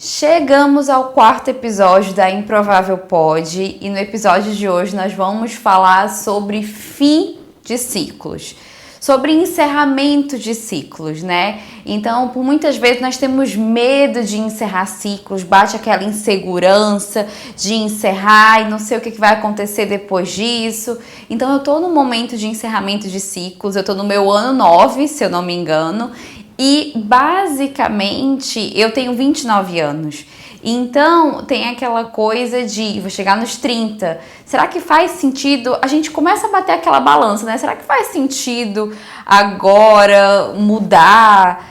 Chegamos ao quarto episódio da Improvável Pod e no episódio de hoje nós vamos falar sobre fim de ciclos, sobre encerramento de ciclos, né? Então, por muitas vezes nós temos medo de encerrar ciclos, bate aquela insegurança de encerrar e não sei o que vai acontecer depois disso. Então, eu tô no momento de encerramento de ciclos, eu tô no meu ano 9, se eu não me engano. E basicamente eu tenho 29 anos, então tem aquela coisa de vou chegar nos 30, será que faz sentido? A gente começa a bater aquela balança, né? Será que faz sentido agora mudar?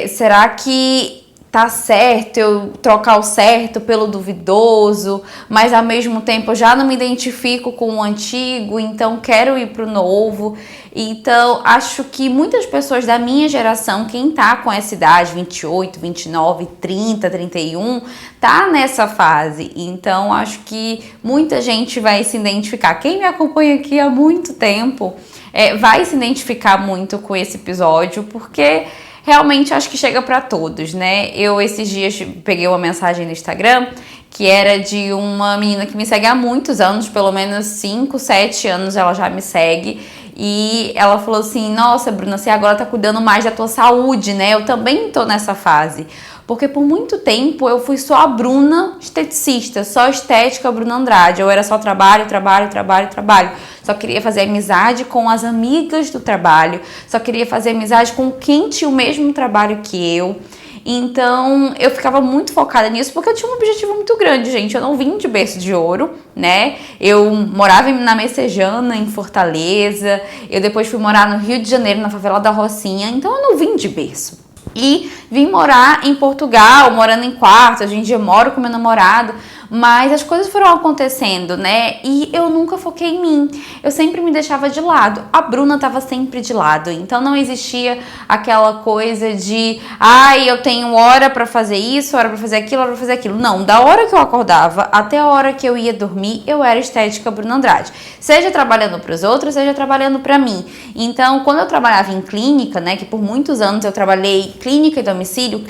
Será que tá certo eu trocar o certo pelo duvidoso, mas ao mesmo tempo eu já não me identifico com o antigo, então quero ir pro novo. Então, acho que muitas pessoas da minha geração, quem tá com essa idade, 28, 29, 30, 31, tá nessa fase. Então, acho que muita gente vai se identificar. Quem me acompanha aqui há muito tempo vai se identificar muito com esse episódio, porque realmente acho que chega para todos, né? Eu esses dias peguei uma mensagem no Instagram que era de uma menina que me segue há muitos anos, pelo menos 5, 7 anos ela já me segue. E ela falou assim, nossa, Bruna, você agora tá cuidando mais da tua saúde, né? Eu também tô nessa fase. Porque por muito tempo eu fui só a Bruna esteticista, só estética Bruna Andrade. Eu era só trabalho. Só queria fazer amizade com as amigas do trabalho. Só queria fazer amizade com quem tinha o mesmo trabalho que eu. Então, eu ficava muito focada nisso porque eu tinha um objetivo muito grande, gente. Eu não vim de berço de ouro, né? Eu morava na Messejana, em Fortaleza. Eu depois fui morar no Rio de Janeiro, na favela da Rocinha. Então, eu não vim de berço. E vim morar em Portugal, morando em quarto. Hoje em dia eu moro com meu namorado. Mas as coisas foram acontecendo, né? E eu nunca foquei em mim. Eu sempre me deixava de lado. A Bruna tava sempre de lado. Então não existia aquela coisa de eu tenho hora pra fazer isso, hora pra fazer aquilo, hora pra fazer aquilo. Não, da hora que eu acordava até a hora que eu ia dormir, eu era estética Bruna Andrade. Seja trabalhando pros outros, seja trabalhando pra mim. Então, quando eu trabalhava em clínica, né? Que por muitos anos eu trabalhei clínica e domicílio,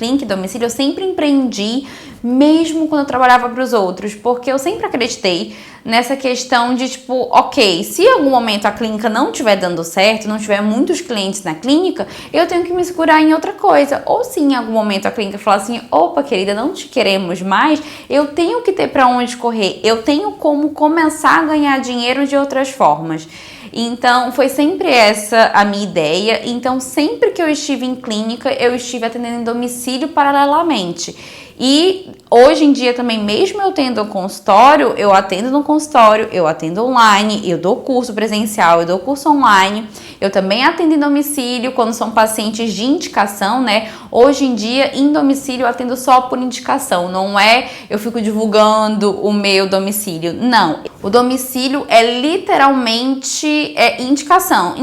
eu sempre empreendi, mesmo quando eu trabalhava para os outros, porque eu sempre acreditei nessa questão de tipo, ok, se em algum momento a clínica não estiver dando certo, não tiver muitos clientes na clínica, eu tenho que me segurar em outra coisa. Ou se em algum momento a clínica falar assim, opa, querida, não te queremos mais, eu tenho que ter para onde correr, eu tenho como começar a ganhar dinheiro de outras formas. Então, foi sempre essa a minha ideia. Então, sempre que eu estive em clínica, eu estive atendendo em domicílio paralelamente. E hoje em dia também, mesmo eu tendo um consultório, eu atendo no consultório, eu atendo online, eu dou curso presencial, eu dou curso online, eu também atendo em domicílio quando são pacientes de indicação, né? Hoje em dia, em domicílio, eu atendo só por indicação, não é eu fico divulgando o meu domicílio, não. O domicílio é literalmente indicação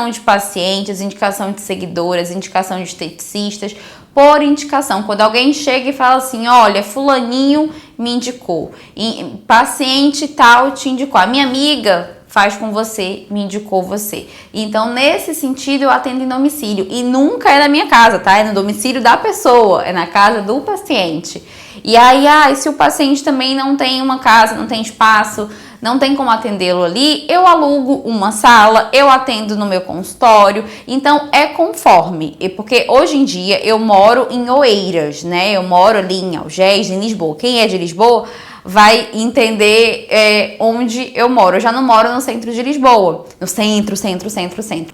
de pacientes, indicação de seguidoras, indicação de esteticistas, por indicação. Quando alguém chega e fala assim, olha, fulaninho me indicou, paciente tal te indicou, a minha amiga faz com você, me indicou você. Então, nesse sentido, eu atendo em domicílio. E nunca é na minha casa, tá? É no domicílio da pessoa, é na casa do paciente. E aí, se o paciente também não tem uma casa, não tem espaço, não tem como atendê-lo ali, eu alugo uma sala, eu atendo no meu consultório, então é conforme, porque hoje em dia eu moro em Oeiras, né, eu moro ali em Algés, em Lisboa. Quem é de Lisboa vai entender onde eu moro. Eu já não moro no centro de Lisboa, no centro.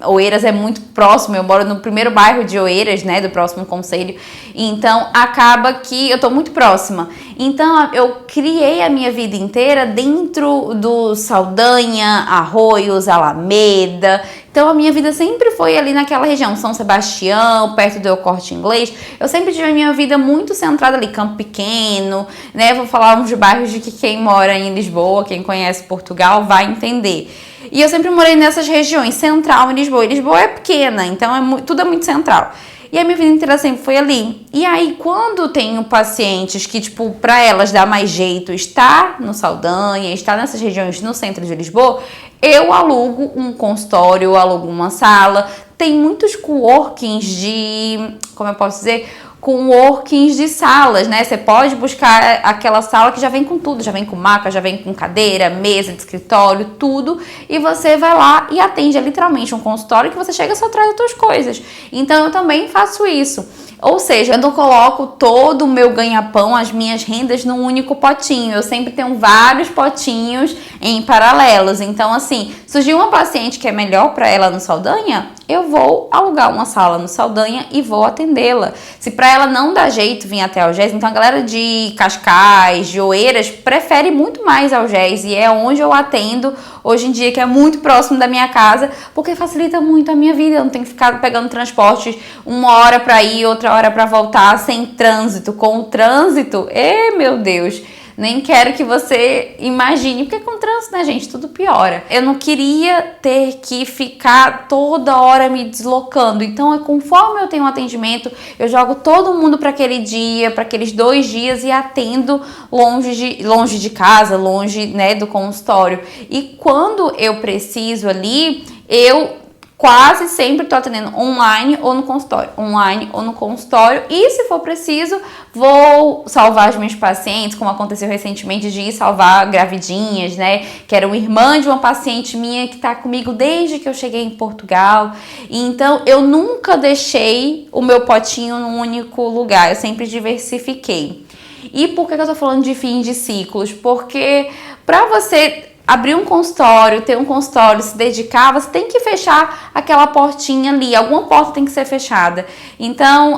Oeiras é muito próximo, eu moro no primeiro bairro de Oeiras, né, do próximo concelho, então acaba que eu tô muito próxima. Então eu criei a minha vida inteira dentro do Saldanha, Arroios, Alameda. Então a minha vida sempre foi ali naquela região, São Sebastião, perto do El Corte Inglês. Eu sempre tive a minha vida muito centrada ali, Campo Pequeno, né? Vou falar uns bairros de que quem mora em Lisboa, quem conhece Portugal, vai entender. E eu sempre morei nessas regiões, central em Lisboa. E Lisboa é pequena, então tudo é muito central. E a minha vida inteira sempre foi ali. E aí, quando tenho pacientes que, tipo, pra elas dá mais jeito estar no Saldanha, estar nessas regiões no centro de Lisboa, eu alugo um consultório, eu alugo uma sala. Tem muitos coworkings de, como eu posso dizer, com workings de salas, né? Você pode buscar aquela sala que já vem com tudo, já vem com maca, já vem com cadeira, mesa de escritório, tudo, e você vai lá e atende, é literalmente um consultório que você chega e só traz as suas coisas. Então eu também faço isso. Ou seja, eu não coloco todo o meu ganha-pão, as minhas rendas num único potinho. Eu sempre tenho vários potinhos em paralelos. Então, assim, surgiu uma paciente que é melhor para ela no Saldanha, eu vou alugar uma sala no Saldanha e vou atendê-la. Se para ela não dá jeito vir até Algés, então a galera de Cascais, de Oeiras, prefere muito mais Algés e é onde eu atendo hoje em dia, que é muito próximo da minha casa, porque facilita muito a minha vida. Eu não tenho que ficar pegando transporte uma hora para ir, outra hora para voltar, sem trânsito. Com o trânsito, meu Deus, nem quero que você imagine, porque com trânsito, né, gente, tudo piora. Eu não queria ter que ficar toda hora me deslocando. Então, conforme eu tenho um atendimento, eu jogo todo mundo para aquele dia, para aqueles 2 dias e atendo longe de casa, longe, né, do consultório. E quando eu preciso ali, eu quase sempre estou atendendo online ou no consultório, e se for preciso, vou salvar as minhas pacientes, como aconteceu recentemente de ir salvar gravidinhas, né, que era uma irmã de uma paciente minha que está comigo desde que eu cheguei em Portugal. Então eu nunca deixei o meu potinho num único lugar, eu sempre diversifiquei. E por que eu tô falando de fim de ciclos? Porque para você abrir um consultório, ter um consultório, se dedicar, você tem que fechar aquela portinha ali, alguma porta tem que ser fechada. Então,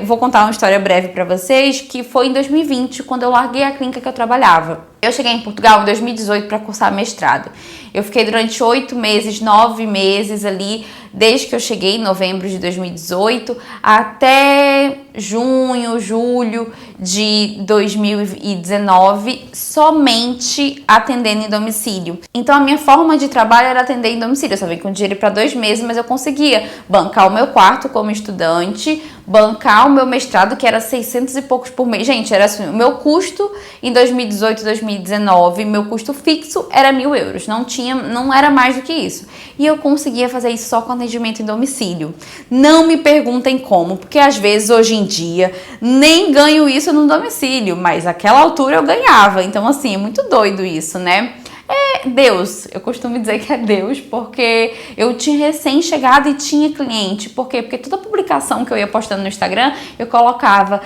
vou contar uma história breve para vocês, que foi em 2020, quando eu larguei a clínica que eu trabalhava. Eu cheguei em Portugal em 2018 para cursar mestrado. Eu fiquei durante 8 meses, 9 meses ali, desde que eu cheguei em novembro de 2018 até junho, julho de 2019, somente atendendo em domicílio. Então a minha forma de trabalho era atender em domicílio. Eu só vim com dinheiro para 2 meses, mas eu conseguia bancar o meu quarto como estudante, bancar o meu mestrado, que era 600 e poucos por mês. Gente, era assim, o meu custo em 2018, 2019, meu custo fixo era 1.000 euros. Não era mais do que isso. E eu conseguia fazer isso só com atendimento em domicílio. Não me perguntem como, porque às vezes hoje em dia nem ganho isso no domicílio, mas naquela altura eu ganhava. Então, assim, é muito doido isso, né? É Deus, eu costumo dizer que é Deus, porque eu tinha recém-chegado e tinha cliente. Por quê? Porque toda publicação que eu ia postando no Instagram, eu colocava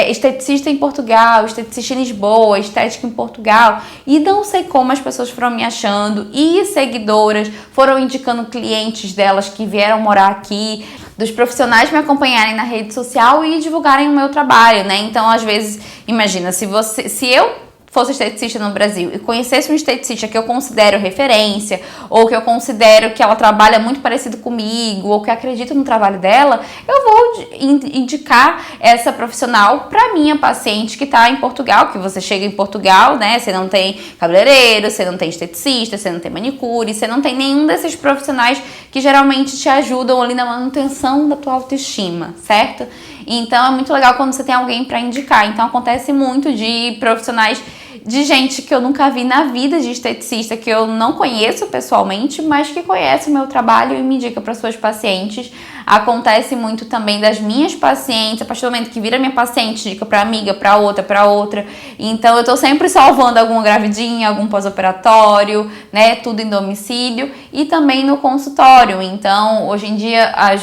esteticista em Portugal, esteticista em Lisboa, estética em Portugal. E não sei como as pessoas foram me achando, e seguidoras foram indicando clientes delas que vieram morar aqui, dos profissionais me acompanharem na rede social e divulgarem o meu trabalho, né? Então, às vezes, imagina, se eu fosse esteticista no Brasil e conhecesse um esteticista que eu considero referência, ou que eu considero que ela trabalha muito parecido comigo, ou que acredito no trabalho dela, eu vou indicar essa profissional para minha paciente que está em Portugal, que você chega em Portugal, né, você não tem cabeleireiro, você não tem esteticista, você não tem manicure, você não tem nenhum desses profissionais que geralmente te ajudam ali na manutenção da tua autoestima, certo? Então é muito legal quando você tem alguém para indicar. Então acontece muito de profissionais, de gente que eu nunca vi na vida, de esteticista que eu não conheço pessoalmente, mas que conhece o meu trabalho e me indica para suas pacientes. Acontece muito também das minhas pacientes, a partir do momento que vira minha paciente, indica para amiga, para outra. Então eu tô sempre salvando alguma gravidinha, algum pós-operatório, né, tudo em domicílio e também no consultório. Então hoje em dia, a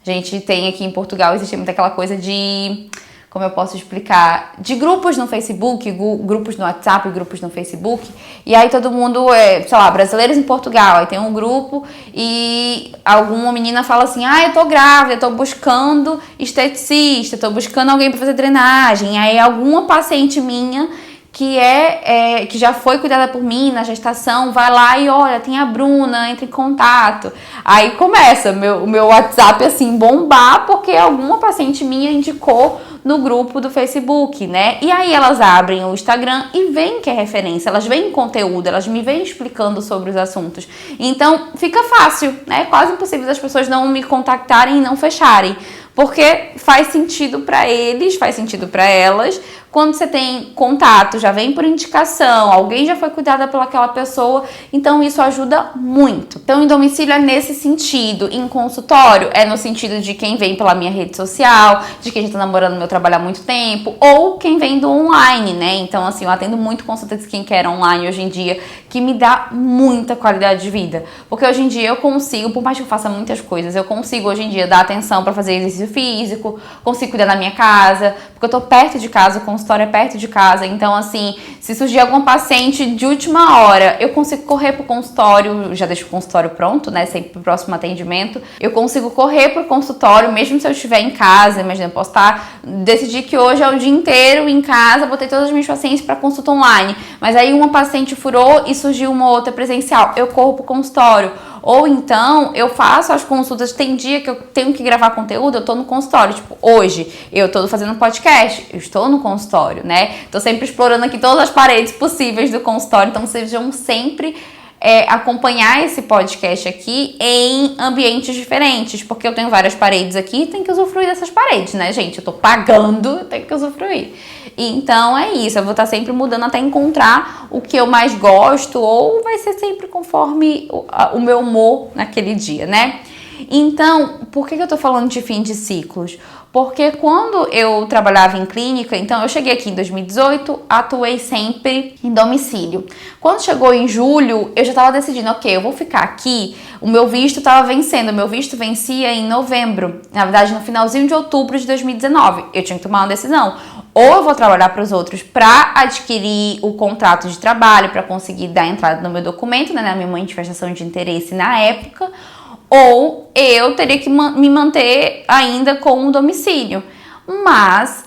gente tem aqui em Portugal, existe muito aquela coisa de, como eu posso explicar, de grupos no Facebook, grupos no WhatsApp, grupos no Facebook, e aí todo mundo, sei lá, brasileiros em Portugal, aí tem um grupo e alguma menina fala assim, eu tô grávida, eu tô buscando esteticista, tô buscando alguém para fazer drenagem, aí alguma paciente minha que já foi cuidada por mim na gestação, vai lá e olha, tem a Bruna, entra em contato. Aí começa o meu WhatsApp assim bombar, porque alguma paciente minha indicou no grupo do Facebook, né? E aí elas abrem o Instagram e veem que é referência, elas veem conteúdo, elas me veem explicando sobre os assuntos. Então fica fácil, né? É quase impossível das pessoas não me contactarem e não fecharem. Porque faz sentido para eles, faz sentido para elas. Quando você tem contato, já vem por indicação, alguém já foi cuidada pelaquela pessoa, então isso ajuda muito. Então, em domicílio é nesse sentido, em consultório é no sentido de quem vem pela minha rede social, de quem já tá namorando meu trabalho há muito tempo, ou quem vem do online, né? Então, assim, eu atendo muito consulta de skincare online hoje em dia, que me dá muita qualidade de vida. Porque hoje em dia eu consigo, por mais que eu faça muitas coisas, eu consigo hoje em dia dar atenção para fazer exercício físico, consigo cuidar da minha casa, porque eu tô perto de casa, o consultório é perto de casa, então assim, se surgir algum paciente de última hora, eu consigo correr pro consultório, já deixo o consultório pronto, né, sempre pro próximo atendimento, eu consigo correr pro consultório, mesmo se eu estiver em casa, imagina, eu posso decidir que hoje é o dia inteiro em casa, botei todas as minhas pacientes para consulta online, mas aí uma paciente furou e surgiu uma outra presencial, eu corro pro consultório. Ou então, eu faço as consultas, tem dia que eu tenho que gravar conteúdo, eu tô no consultório. Tipo, hoje, eu tô fazendo podcast, eu estou no consultório, né? Tô sempre explorando aqui todas as paredes possíveis do consultório, então vocês vão sempre acompanhar esse podcast aqui em ambientes diferentes, porque eu tenho várias paredes aqui e tenho que usufruir dessas paredes, né, gente? Eu tô pagando, eu tenho que usufruir. Então é isso, eu vou estar sempre mudando até encontrar o que eu mais gosto, ou vai ser sempre conforme o meu humor naquele dia, né? Então, por que eu tô falando de fim de ciclos? Porque quando eu trabalhava em clínica, então eu cheguei aqui em 2018, atuei sempre em domicílio. Quando chegou em julho, eu já estava decidindo, ok, eu vou ficar aqui, o meu visto estava vencendo, o meu visto vencia em novembro, na verdade no finalzinho de outubro de 2019. Eu tinha que tomar uma decisão. Ou eu vou trabalhar para os outros para adquirir o contrato de trabalho, para conseguir dar entrada no meu documento, né, na minha manifestação de interesse na época, ou eu teria que me manter ainda com o domicílio. Mas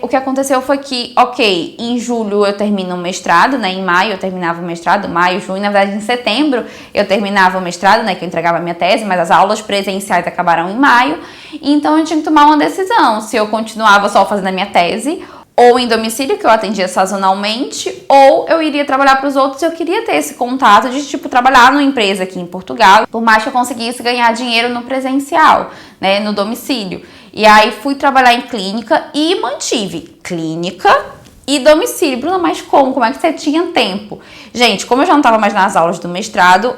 o que aconteceu foi que, ok, em julho eu termino o mestrado, né? Em maio eu terminava o mestrado, maio, junho, na verdade em setembro eu terminava o mestrado, né? Que eu entregava a minha tese, mas as aulas presenciais acabaram em maio. Então eu tinha que tomar uma decisão, se eu continuava só fazendo a minha tese, ou em domicílio, que eu atendia sazonalmente, ou eu iria trabalhar para os outros. Eu queria ter esse contato de, tipo, trabalhar numa empresa aqui em Portugal, por mais que eu conseguisse ganhar dinheiro no presencial, né, no domicílio. E aí fui trabalhar em clínica e mantive clínica e domicílio. Bruna, mas como? Como é que você tinha tempo? Gente, como eu já não estava mais nas aulas do mestrado,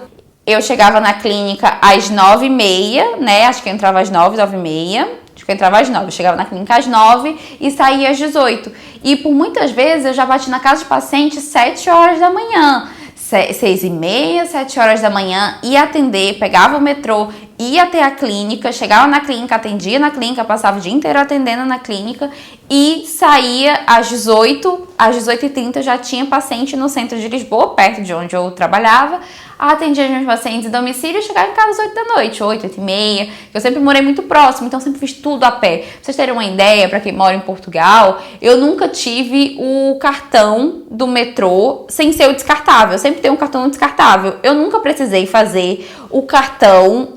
eu chegava na clínica às 9h30, né, acho que eu entrava às 9, 9h30, eu entrava às 9, eu chegava na clínica às 9 e saía às 18. E por muitas vezes eu já bati na casa de paciente 7 horas da manhã. 6h30, 7 horas da manhã, ia atender, pegava o metrô, ia até a clínica, chegava na clínica, atendia na clínica, passava o dia inteiro atendendo na clínica e saía às 18, às 18h30 já tinha paciente no centro de Lisboa, perto de onde eu trabalhava, atendia os meus pacientes em domicílio e chegava em casa às 8 da noite, 8, 8h30. Eu sempre morei muito próximo, então sempre fiz tudo a pé. Pra vocês terem uma ideia, para quem mora em Portugal, eu nunca tive o cartão do metrô sem ser o descartável. Eu sempre tenho um cartão descartável. Eu nunca precisei fazer o cartão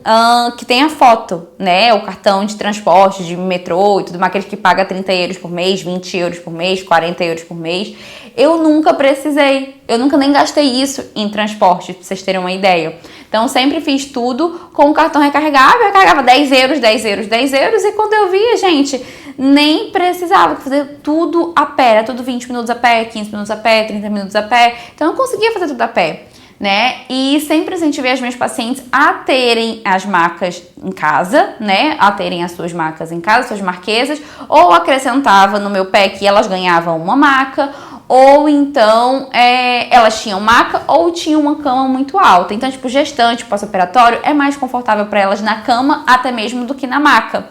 que tem a foto, né? O cartão de transporte, de metrô e tudo mais, aquele que paga 30 euros por mês, 20 euros por mês, 40 euros por mês. Eu nunca precisei. Eu nunca nem gastei isso em transporte, pra vocês terem uma ideia. Então, sempre fiz tudo com o cartão recarregável. Eu carregava 10 euros, 10 euros, 10 euros. E quando eu via, gente, nem precisava fazer tudo a pé. Era tudo 20 minutos a pé, 15 minutos a pé, 30 minutos a pé. Então, eu conseguia fazer tudo a pé, né? E sempre incentivei as minhas pacientes a terem as macas em casa, né? A terem as suas macas em casa, suas marquesas. Ou acrescentava no meu pé que elas ganhavam uma maca. Ou então elas tinham maca ou tinham uma cama muito alta. Então, tipo, gestante, pós-operatório, é mais confortável para elas na cama até mesmo do que na maca.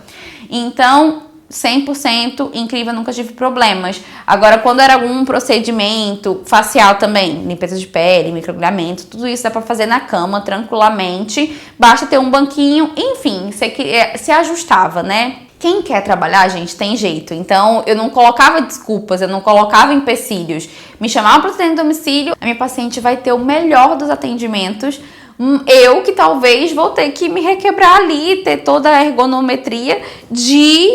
Então, 100% incrível, nunca tive problemas. Agora, quando era algum procedimento facial também, limpeza de pele, microagulhamento, tudo isso dá para fazer na cama tranquilamente. Basta ter um banquinho, enfim, se ajustava, né? Quem quer trabalhar, gente, tem jeito. Então, eu não colocava desculpas, eu não colocava empecilhos. Me chamava para atender no domicílio, a minha paciente vai ter o melhor dos atendimentos. Eu que talvez vou ter que me requebrar ali, ter toda a ergonometria de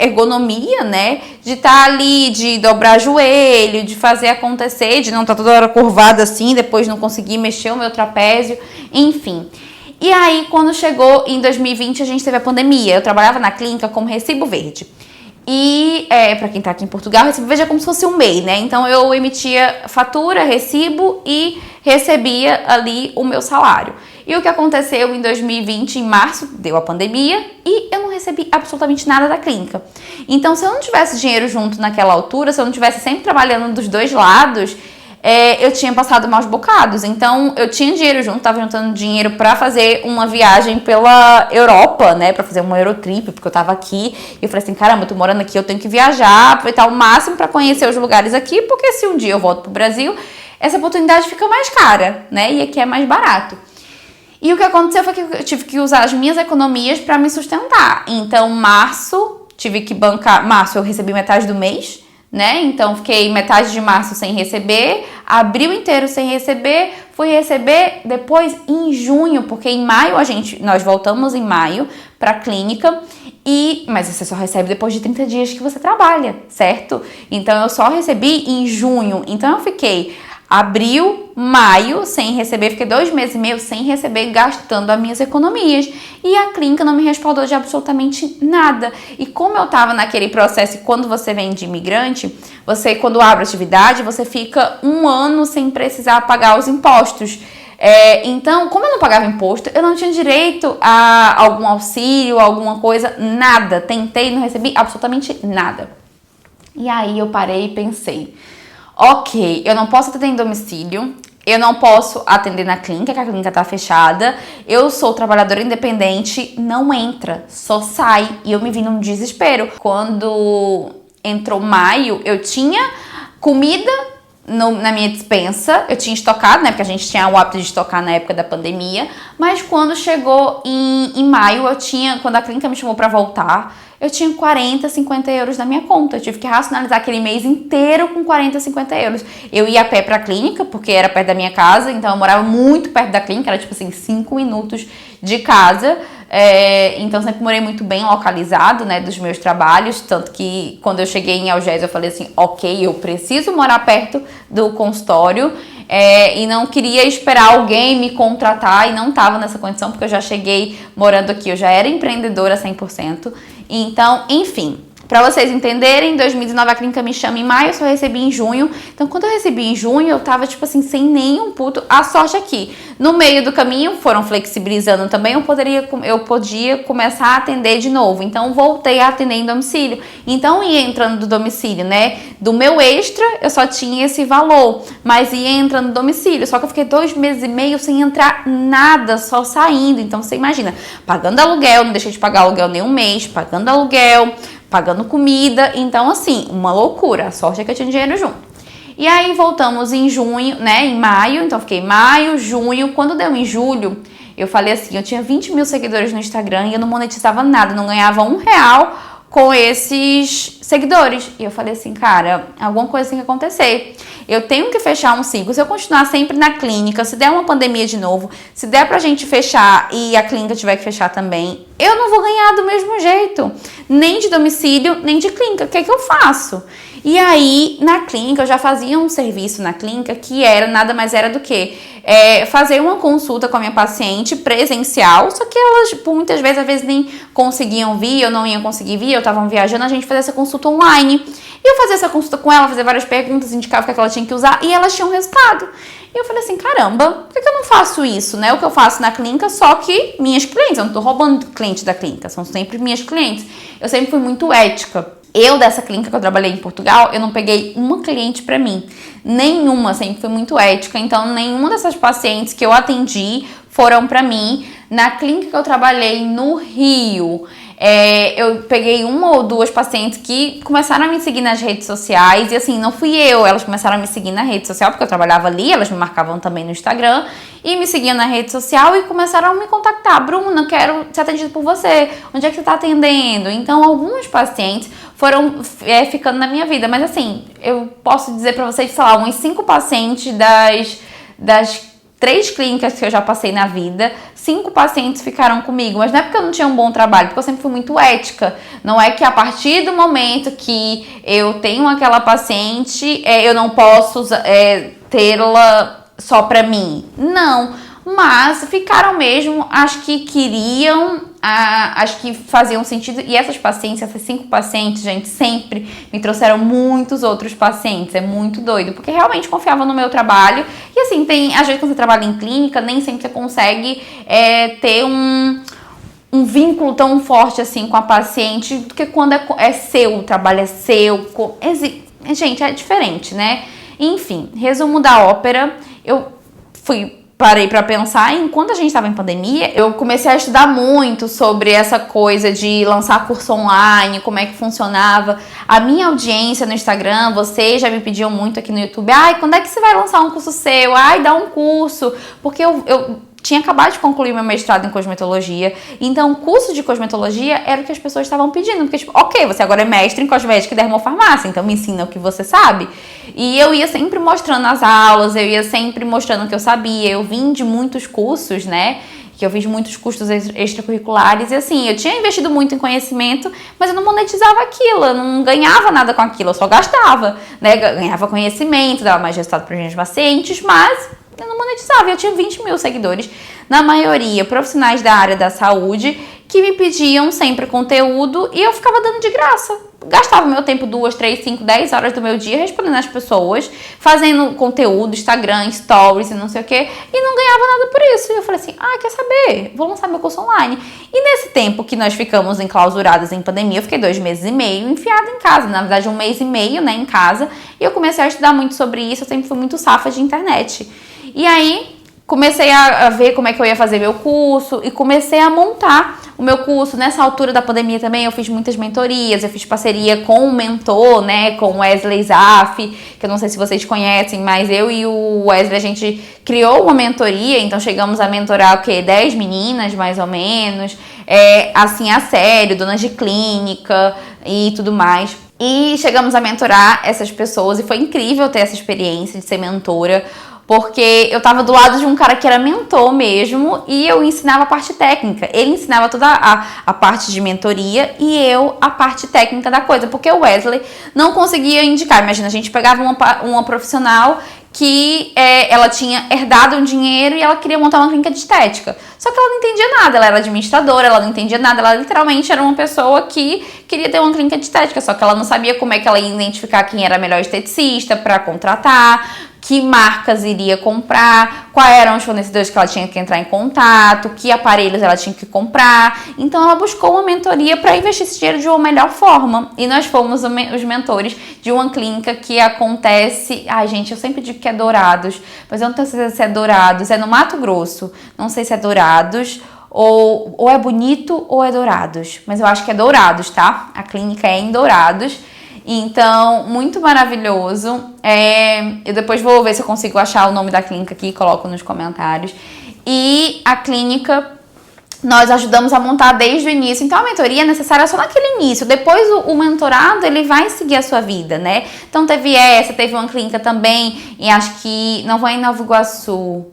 ergonomia, né? De estar ali, de dobrar joelho, de fazer acontecer, de não estar toda hora curvada assim, depois não conseguir mexer o meu trapézio, enfim. E aí, quando chegou em 2020, a gente teve a pandemia. Eu trabalhava na clínica como recibo verde. E, pra quem tá aqui em Portugal, recibo verde é como se fosse um MEI, né? Então, eu emitia fatura, recibo e recebia ali o meu salário. E o que aconteceu em 2020, em março, deu a pandemia e eu não recebi absolutamente nada da clínica. Então, se eu não tivesse dinheiro junto naquela altura, se eu não tivesse sempre trabalhando dos dois lados, eu tinha passado maus bocados. Então, eu tinha dinheiro junto, tava juntando dinheiro pra fazer uma viagem pela Europa, né? Pra fazer uma Eurotrip, porque eu tava aqui. E eu falei assim, caramba, eu tô morando aqui, eu tenho que viajar, aproveitar o máximo pra conhecer os lugares aqui, porque se um dia eu volto pro Brasil, essa oportunidade fica mais cara, né? E aqui é mais barato. E o que aconteceu foi que eu tive que usar as minhas economias pra me sustentar. Então, março, tive que bancar... Março eu recebi metade do mês, né? Então, fiquei metade de março sem receber, abril inteiro sem receber, fui receber depois em junho, porque em maio nós voltamos em maio pra clínica, mas você só recebe depois de 30 dias que você trabalha, certo? Então, eu só recebi em junho, então eu fiquei abril, maio sem receber, fiquei 2 meses e meio sem receber, gastando as minhas economias. E a clínica não me respaldou de absolutamente nada. E como eu tava naquele processo, quando você vem de imigrante, você, quando abre atividade, você fica 1 ano sem precisar pagar os impostos. Então, como eu não pagava imposto, eu não tinha direito a algum auxílio, alguma coisa, nada. Tentei, não recebi absolutamente nada. E aí eu parei e pensei... Ok, eu não posso atender em domicílio, eu não posso atender na clínica, que a clínica tá fechada, eu sou trabalhadora independente, não entra, só sai. E eu me vi num desespero. Quando entrou maio, eu tinha comida na minha despensa, eu tinha estocado, né, porque a gente tinha o hábito de estocar na época da pandemia, mas quando chegou em maio, quando a clínica me chamou pra voltar, eu tinha 40, 50 euros na minha conta. Eu tive que racionalizar aquele mês inteiro com 40, 50 euros. Eu ia a pé pra clínica, porque era perto da minha casa, então eu morava muito perto da clínica, era tipo assim, 5 minutos de casa. Então sempre morei muito bem localizado, né, dos meus trabalhos, tanto que quando eu cheguei em Algés eu falei assim, ok, eu preciso morar perto do consultório, e não queria esperar alguém me contratar, e não estava nessa condição, porque eu já cheguei morando aqui, eu já era empreendedora 100%. Então, enfim, pra vocês entenderem, em 2019 a clínica me chama em maio, eu só recebi em junho. Então, quando eu recebi em junho, eu tava, tipo assim, sem nenhum puto. A sorte aqui, no meio do caminho, foram flexibilizando também, eu podia começar a atender de novo. Então, voltei a atender em domicílio. Então, ia entrando do domicílio, né? Do meu extra, eu só tinha esse valor, mas ia entrando no domicílio. Só que eu fiquei 2 meses e meio sem entrar nada, só saindo. Então, você imagina, pagando aluguel, não deixei de pagar aluguel nenhum mês, pagando aluguel, pagando comida, então assim, uma loucura. A sorte é que eu tinha dinheiro junto. E aí voltamos em junho, né, em maio, então fiquei maio, junho, quando deu em julho, eu falei assim, eu tinha 20 mil seguidores no Instagram e eu não monetizava nada, não ganhava R$1 com esses seguidores. E eu falei assim, cara, alguma coisa tem que acontecer. Eu tenho que fechar um ciclo. Se eu continuar sempre na clínica, se der uma pandemia de novo, se der pra gente fechar e a clínica tiver que fechar também, eu não vou ganhar do mesmo jeito. Nem de domicílio, nem de clínica. O que é que eu faço? E aí, na clínica, eu já fazia um serviço na clínica que nada mais era do que fazer uma consulta com a minha paciente presencial, só que elas, por muitas vezes, às vezes nem conseguiam vir, eu não ia conseguir vir, eu estavam viajando, a gente fazia essa consulta online. E eu fazia essa consulta com ela, fazia várias perguntas, indicava o que ela tinha que usar e elas tinham resultado. E eu falei assim, caramba, por que eu não faço isso, né? O que eu faço na clínica, só que minhas clientes, eu não tô roubando cliente da clínica, são sempre minhas clientes. Eu sempre fui muito ética. Dessa clínica que eu trabalhei em Portugal, eu não peguei uma cliente pra mim. Nenhuma, sempre fui muito ética. Então, nenhuma dessas pacientes que eu atendi foram pra mim. Na clínica que eu trabalhei no Rio, eu peguei 1 ou 2 pacientes que começaram a me seguir nas redes sociais. E assim, não fui eu, elas começaram a me seguir na rede social, porque eu trabalhava ali, elas me marcavam também no Instagram. E me seguiam na rede social e começaram a me contactar. Bruna, quero ser atendida por você. Onde é que você tá atendendo? Então, alguns pacientes foram ficando na minha vida. Mas assim, eu posso dizer pra vocês, sei lá, uns 5 pacientes das 3 clínicas que eu já passei na vida, 5 pacientes ficaram comigo. Mas não é porque eu não tinha um bom trabalho, porque eu sempre fui muito ética. Não é que a partir do momento que eu tenho aquela paciente, eu não posso tê-la só pra mim. Não. mas ficaram mesmo as que queriam, as que faziam sentido. E essas pacientes, essas 5 pacientes, gente, sempre me trouxeram muitos outros pacientes. É muito doido, porque realmente confiavam no meu trabalho. E assim, às vezes quando você trabalha em clínica, nem sempre você consegue ter um vínculo tão forte assim com a paciente, do que quando é seu, o trabalho é seu. Gente, é diferente, né? Enfim, resumo da ópera, parei para pensar, e enquanto a gente estava em pandemia, eu comecei a estudar muito sobre essa coisa de lançar curso online, como é que funcionava. A minha audiência no Instagram, vocês já me pediam muito aqui no YouTube, quando é que você vai lançar um curso seu? Dá um curso, porque eu tinha acabado de concluir meu mestrado em cosmetologia, então o curso de cosmetologia era o que as pessoas estavam pedindo, porque ok, você agora é mestre em cosmética e dermofarmácia, então me ensina o que você sabe. E eu ia sempre mostrando nas aulas, eu ia sempre mostrando o que eu sabia, eu vim de muitos cursos, né, que eu fiz muitos cursos extracurriculares, e assim, eu tinha investido muito em conhecimento, mas eu não monetizava aquilo, eu não ganhava nada com aquilo, eu só gastava, né, ganhava conhecimento, dava mais resultado para os meus pacientes, mas eu não monetizava, eu tinha 20 mil seguidores, na maioria profissionais da área da saúde, que me pediam sempre conteúdo e eu ficava dando de graça. Gastava meu tempo 2, 3, 5, 10 horas do meu dia respondendo as pessoas, fazendo conteúdo, Instagram, stories e não sei o que, e não ganhava nada por isso. E eu falei assim, quer saber? Vou lançar meu curso online. E nesse tempo que nós ficamos enclausuradas em pandemia, eu fiquei 2 meses e meio enfiada em casa, na verdade 1 mês e meio, né, em casa, e eu comecei a estudar muito sobre isso, eu sempre fui muito safa de internet. E aí, comecei a ver como é que eu ia fazer meu curso e comecei a montar o meu curso. Nessa altura da pandemia também eu fiz muitas mentorias, eu fiz parceria com um mentor, né, com o Wesley Zaff, que eu não sei se vocês conhecem, mas eu e o Wesley, a gente criou uma mentoria, então chegamos a mentorar 10 meninas, mais ou menos, assim, a sério, donas de clínica e tudo mais. E chegamos a mentorar essas pessoas e foi incrível ter essa experiência de ser mentora, porque eu tava do lado de um cara que era mentor mesmo e eu ensinava a parte técnica. Ele ensinava toda a parte de mentoria e eu a parte técnica da coisa, porque o Wesley não conseguia indicar. Imagina, a gente pegava uma profissional que ela tinha herdado um dinheiro e ela queria montar uma clínica de estética. Só que ela não entendia nada, ela era administradora, ela não entendia nada, ela literalmente era uma pessoa que queria ter uma clínica de estética, só que ela não sabia como é que ela ia identificar quem era a melhor esteticista para contratar, que marcas iria comprar, quais eram os fornecedores que ela tinha que entrar em contato, que aparelhos ela tinha que comprar. Então ela buscou uma mentoria para investir esse dinheiro de uma melhor forma. E nós fomos os mentores de uma clínica que acontece... gente, eu sempre digo que é Dourados, mas eu não tenho certeza se é Dourados, é no Mato Grosso. Não sei se é Dourados, ou é Bonito ou é Dourados, mas eu acho que é Dourados, tá? A clínica é em Dourados. Então, muito maravilhoso. Eu depois vou ver se eu consigo achar o nome da clínica aqui e coloco nos comentários. E a clínica nós ajudamos a montar desde o início. Então, a mentoria é necessária só naquele início. Depois, o mentorado, ele vai seguir a sua vida, né? Então, teve uma clínica também, e acho que, não foi em Nova Iguaçu,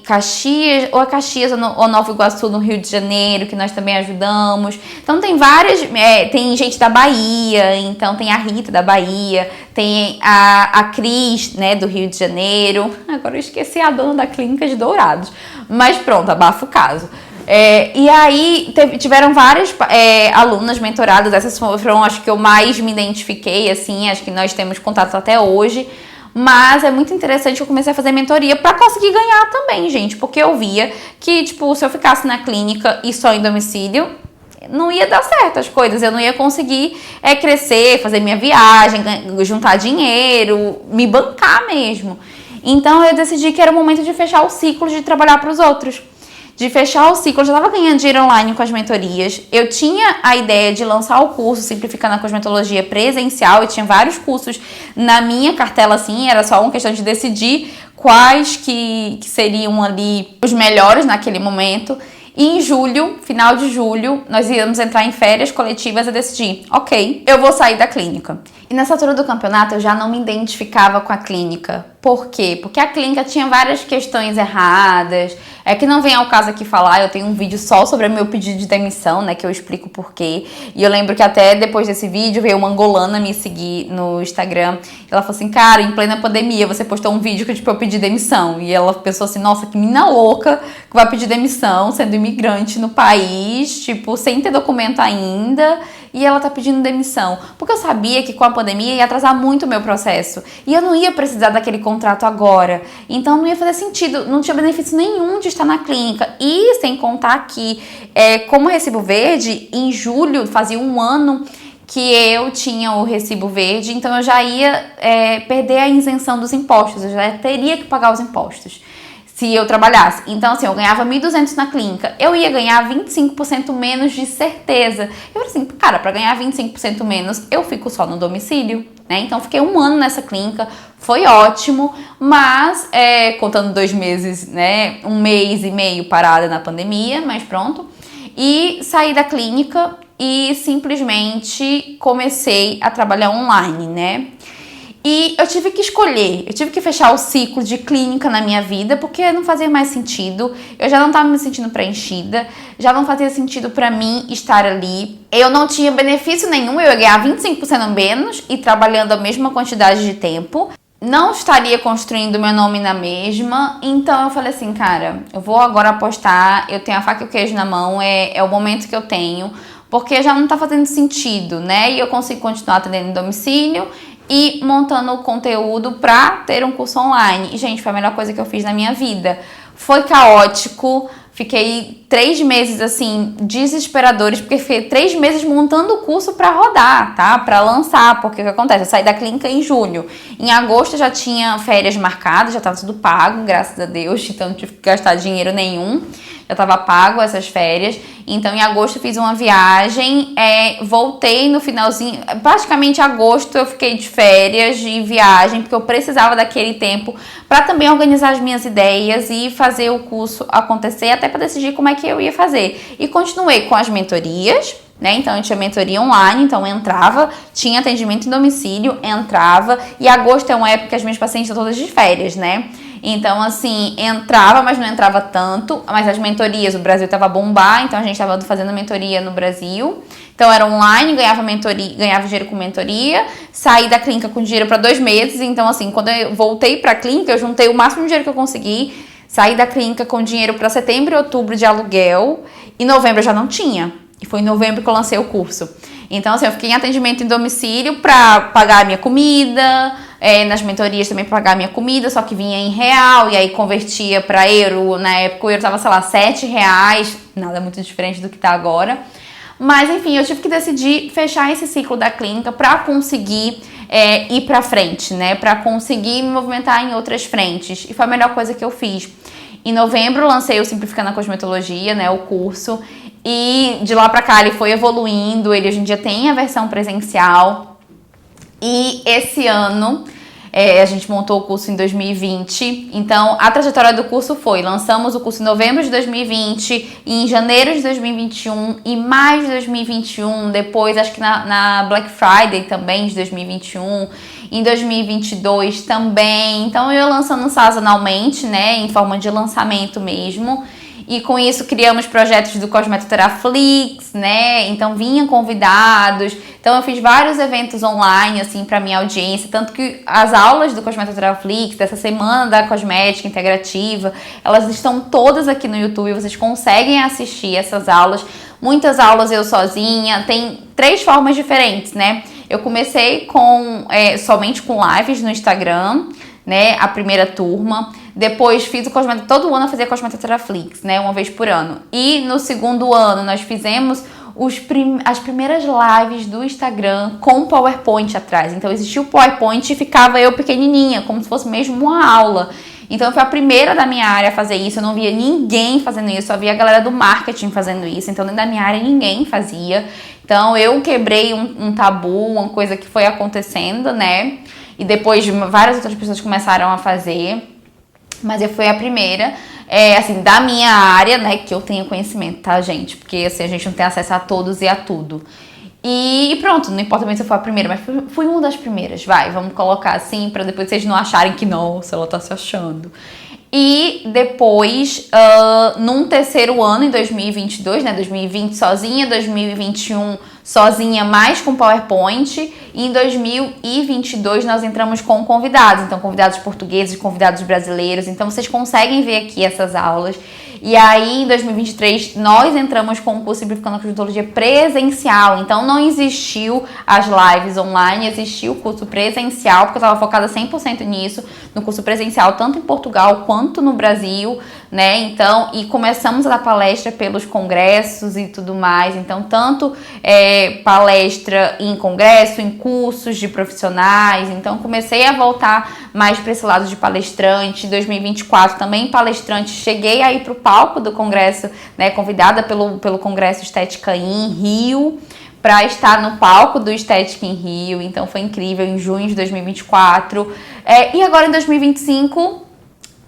Caxias, ou é Caxias ou Nova Iguaçu, no Rio de Janeiro, que nós também ajudamos. Então tem várias, tem gente da Bahia, então tem a Rita da Bahia, tem a Cris, né, do Rio de Janeiro. Agora eu esqueci a dona da clínica de Dourados, mas pronto, abafa o caso. E aí tiveram várias alunas mentoradas, essas foram acho que eu mais me identifiquei, assim, acho que nós temos contato até hoje. Mas é muito interessante que eu comecei a fazer mentoria pra conseguir ganhar também, gente. Porque eu via que, tipo, se eu ficasse na clínica e só em domicílio, não ia dar certo as coisas. Eu não ia conseguir crescer, fazer minha viagem, juntar dinheiro, me bancar mesmo. Então eu decidi que era o momento de fechar o ciclo de trabalhar pros outros. De fechar o ciclo, eu já estava ganhando dinheiro online com as mentorias. Eu tinha a ideia de lançar o curso Simplificando a Cosmetologia presencial. Eu tinha vários cursos na minha cartela, assim, era só uma questão de decidir quais que seriam ali os melhores naquele momento. E em julho, final de julho, nós íamos entrar em férias coletivas e decidir, ok, eu vou sair da clínica. E nessa altura do campeonato eu já não me identificava com a clínica, Por quê? Porque a clínica tinha várias questões erradas. É que não vem ao caso aqui falar, eu tenho um vídeo só sobre o meu pedido de demissão, né, que eu explico por quê. E eu lembro que até depois desse vídeo veio uma angolana me seguir no Instagram. Ela falou assim, cara, em plena pandemia você postou um vídeo que tipo, eu pedi demissão. E ela pensou assim, nossa, que menina louca que vai pedir demissão sendo imigrante no país, tipo, sem ter documento ainda. E ela tá pedindo demissão. Porque eu sabia que com a pandemia ia atrasar muito o meu processo. E eu não ia precisar daquele contrato agora. Então não ia fazer sentido, não tinha benefício nenhum de estar na clínica. E sem contar que, como recibo verde, em julho fazia um ano que eu tinha o recibo verde, então eu já ia perder a isenção dos impostos, eu já teria que pagar os impostos se eu trabalhasse. Então, assim, eu ganhava 1.200 na clínica, eu ia ganhar 25% menos de certeza. Eu falei assim, cara, para ganhar 25% menos, eu fico só no domicílio, né? Então, fiquei um ano nessa clínica, foi ótimo, mas, contando 2 meses, né? 1 mês e meio parada na pandemia, mas pronto. E saí da clínica e simplesmente comecei a trabalhar online, né? E eu tive que escolher, eu tive que fechar o ciclo de clínica na minha vida, porque não fazia mais sentido, eu já não estava me sentindo preenchida, já não fazia sentido para mim estar ali, eu não tinha benefício nenhum, eu ia ganhar 25% menos e trabalhando a mesma quantidade de tempo, não estaria construindo meu nome na mesma, então eu falei assim, cara, eu vou agora apostar, eu tenho a faca e o queijo na mão, é o momento que eu tenho, porque já não tá fazendo sentido, né, e eu consigo continuar atendendo em domicílio, e montando o conteúdo para ter um curso online. E, gente, foi a melhor coisa que eu fiz na minha vida. Foi caótico, fiquei 3 meses, assim, desesperadores, porque fiquei 3 meses montando o curso para rodar, tá? Para lançar, porque o que acontece? Eu saí da clínica em julho. Em agosto eu já tinha férias marcadas, já estava tudo pago, graças a Deus, então não tive que gastar dinheiro nenhum. Já estava pago essas férias, então em agosto eu fiz uma viagem, voltei no finalzinho, praticamente agosto eu fiquei de férias, de viagem, porque eu precisava daquele tempo para também organizar as minhas ideias e fazer o curso acontecer, até para decidir como é que eu ia fazer. E continuei com as mentorias, né? Então eu tinha mentoria online, então eu entrava, tinha atendimento em domicílio, entrava, e agosto é uma época que as minhas pacientes estão todas de férias, né? Então, assim, entrava, mas não entrava tanto. Mas as mentorias, o Brasil tava a bombar, então a gente tava fazendo mentoria no Brasil. Então era online, ganhava dinheiro com mentoria, saí da clínica com dinheiro para 2 meses. Então, assim, quando eu voltei pra clínica, eu juntei o máximo de dinheiro que eu consegui. Saí da clínica com dinheiro para setembro e outubro de aluguel. E novembro eu já não tinha. E foi em novembro que eu lancei o curso. Então, assim, eu fiquei em atendimento em domicílio para pagar a minha comida, nas mentorias também para pagar a minha comida, só que vinha em real, e aí convertia para euro. Na época o euro tava, sei lá, R$7, nada muito diferente do que tá agora. Mas, enfim, eu tive que decidir fechar esse ciclo da clínica para conseguir ir para frente, né? Para conseguir me movimentar em outras frentes. E foi a melhor coisa que eu fiz. Em novembro lancei o Simplificando a Cosmetologia, né? O curso. E de lá pra cá ele foi evoluindo, ele hoje em dia tem a versão presencial. E esse ano a gente montou o curso em 2020. Então a trajetória do curso foi: lançamos o curso em novembro de 2020, em janeiro de 2021, em maio de 2021, depois acho que na Black Friday também de 2021, em 2022 também. Então eu ia lançando sazonalmente, né, em forma de lançamento mesmo. E com isso criamos projetos do Cosmetoteraflix, né? Então vinham convidados. Então eu fiz vários eventos online, assim, para minha audiência. Tanto que as aulas do Cosmetoteraflix, dessa semana da cosmética integrativa, elas estão todas aqui no YouTube. Vocês conseguem assistir essas aulas. Muitas aulas eu sozinha. Tem 3 formas diferentes, né? Eu comecei somente com lives no Instagram, né? A primeira turma. Depois fiz o cosmético, todo ano eu fazia Cosmetoteraflix, né? Uma vez por ano. E no segundo ano nós fizemos as primeiras lives do Instagram com PowerPoint atrás. Então existia o PowerPoint e ficava eu pequenininha, como se fosse mesmo uma aula. Então eu fui a primeira da minha área a fazer isso, eu não via ninguém fazendo isso, só via a galera do marketing fazendo isso, então dentro da minha área ninguém fazia. Então eu quebrei um tabu, uma coisa que foi acontecendo, né? E depois várias outras pessoas começaram a fazer. Mas eu fui a primeira, assim, da minha área, né, que eu tenho conhecimento, tá, gente? Porque, assim, a gente não tem acesso a todos e a tudo. E pronto, não importa muito se eu for a primeira, mas fui uma das primeiras, vamos colocar assim, pra depois vocês não acharem que, nossa, ela tá se achando. E depois, num terceiro ano, em 2022, né, 2020 sozinha, 2021 sozinha, mais com PowerPoint, e em 2022 nós entramos com convidados, então convidados portugueses, convidados brasileiros, então vocês conseguem ver aqui essas aulas. E aí, em 2023, nós entramos com o curso Simplificando a Cosmetologia presencial. Então, não existiu as lives online, existiu o curso presencial, porque eu estava focada 100% nisso, no curso presencial, tanto em Portugal quanto no Brasil, né? Então, e começamos a dar palestra pelos congressos e tudo mais. Então, tanto palestra em congresso, em cursos de profissionais. Então, comecei a voltar mais para esse lado de palestrante. Em 2024, também palestrante. Cheguei aí para o palco do congresso, né, convidada pelo Congresso Estética em Rio, para estar no palco do Estética em Rio. Então foi incrível, em junho de 2024. E agora em 2025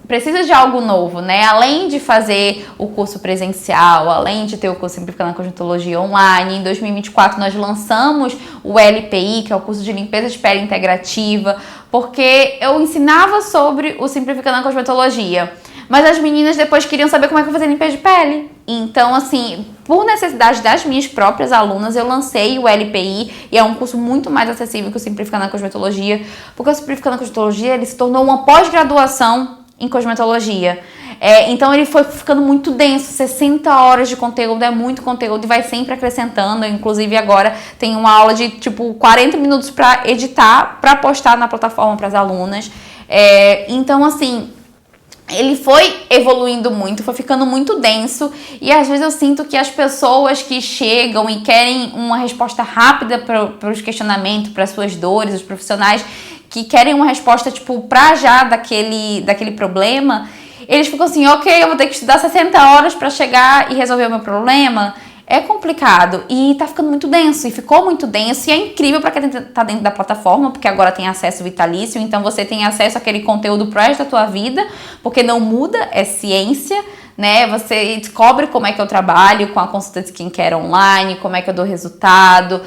precisa de algo novo, né? Além de fazer o curso presencial, além de ter o curso Simplificando a Cosmetologia online, em 2024 nós lançamos o LPI, que é o curso de limpeza de pele integrativa, porque eu ensinava sobre o Simplificando a Cosmetologia, mas as meninas depois queriam saber como é que eu fazia limpeza de pele. Então, assim, por necessidade das minhas próprias alunas, eu lancei o LPI, e é um curso muito mais acessível que o Simplificando a Cosmetologia, porque o Simplificando a Cosmetologia, ele se tornou uma pós-graduação em cosmetologia. Então ele foi ficando muito denso, 60 horas de conteúdo, é muito conteúdo e vai sempre acrescentando. Inclusive agora tem uma aula de tipo 40 minutos para editar, para postar na plataforma para as alunas. Então assim, ele foi evoluindo muito, foi ficando muito denso, e às vezes eu sinto que as pessoas que chegam e querem uma resposta rápida para os questionamentos, para as suas dores, os profissionais que querem uma resposta tipo pra já daquele problema, eles ficam assim, ok, eu vou ter que estudar 60 horas para chegar e resolver o meu problema. É complicado e tá ficando muito denso, e ficou muito denso, e é incrível para quem tá dentro da plataforma, porque agora tem acesso vitalício, então você tem acesso àquele conteúdo pro resto da tua vida, porque não muda, é ciência, né? Você descobre como é que eu trabalho com a consulta de skincare online, como é que eu dou resultado,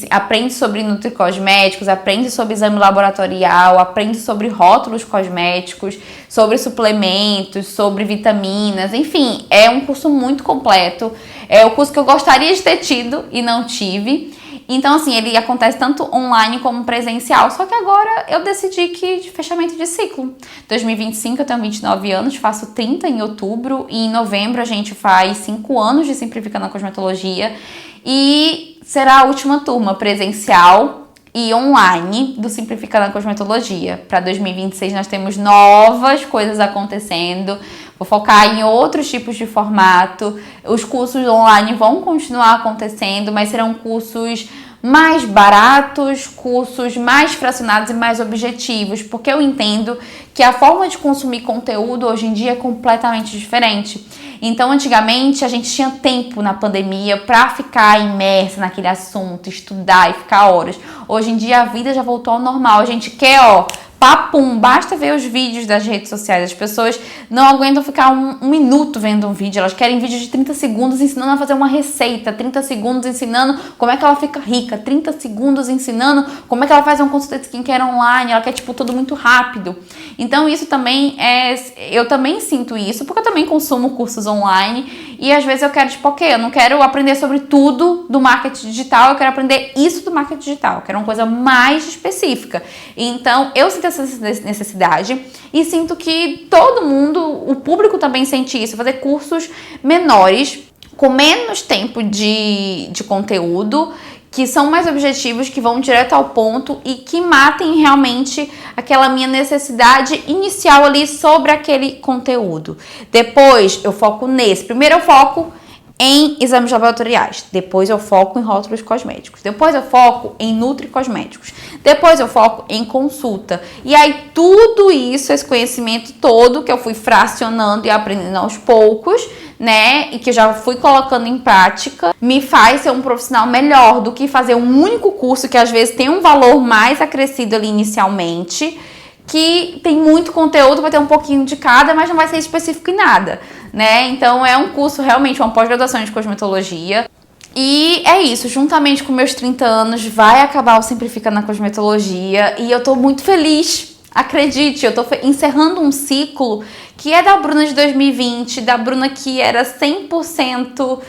aprende sobre nutricosméticos, aprende sobre exame laboratorial, aprende sobre rótulos cosméticos, sobre suplementos, sobre vitaminas, enfim, é um curso muito completo. É o curso que eu gostaria de ter tido e não tive. Então, assim, ele acontece tanto online como presencial. Só que agora eu decidi que de fechamento de ciclo. 2025 eu tenho 29 anos, faço 30 em outubro. E em novembro a gente faz 5 anos de Simplificando a Cosmetologia. E será a última turma presencial e online do Simplificando a Cosmetologia. Para 2026 nós temos novas coisas acontecendo. Vou focar em outros tipos de formato. Os cursos online vão continuar acontecendo, mas serão cursos mais baratos, cursos mais fracionados e mais objetivos, porque eu entendo que a forma de consumir conteúdo hoje em dia é completamente diferente. Então, antigamente, a gente tinha tempo na pandemia para ficar imersa naquele assunto, estudar e ficar horas. Hoje em dia, a vida já voltou ao normal. A gente quer, papum, basta ver os vídeos das redes sociais. As pessoas não aguentam ficar um minuto vendo um vídeo. Elas querem vídeo de 30 segundos ensinando a fazer uma receita, 30 segundos ensinando como é que ela fica rica, 30 segundos ensinando como é que ela faz uma consulta de skincare online. Ela quer, tudo muito rápido. Então, isso também eu também sinto isso, porque eu também consumo cursos online e às vezes eu quero, eu não quero aprender sobre tudo do marketing digital, eu quero aprender isso do marketing digital. Eu quero uma coisa mais específica. Então, eu sinto essa necessidade e sinto que todo mundo, o público também sente isso, fazer cursos menores, com menos tempo de conteúdo, que são mais objetivos, que vão direto ao ponto e que matem realmente aquela minha necessidade inicial ali sobre aquele conteúdo. Depois eu foco nesse. Primeiro eu foco em exames laboratoriais, depois eu foco em rótulos cosméticos, depois eu foco em nutricosméticos, depois eu foco em consulta. E aí tudo isso, esse conhecimento todo que eu fui fracionando e aprendendo aos poucos, né, e que eu já fui colocando em prática, me faz ser um profissional melhor do que fazer um único curso que às vezes tem um valor mais acrescido ali inicialmente, que tem muito conteúdo, vai ter um pouquinho de cada, mas não vai ser específico em nada, né? Então é um curso realmente, uma pós-graduação de cosmetologia. E é isso, juntamente com meus 30 anos, vai acabar o Simplifica na Cosmetologia e eu tô muito feliz. Acredite, eu tô encerrando um ciclo que é da Bruna de 2020, da Bruna que era 100%,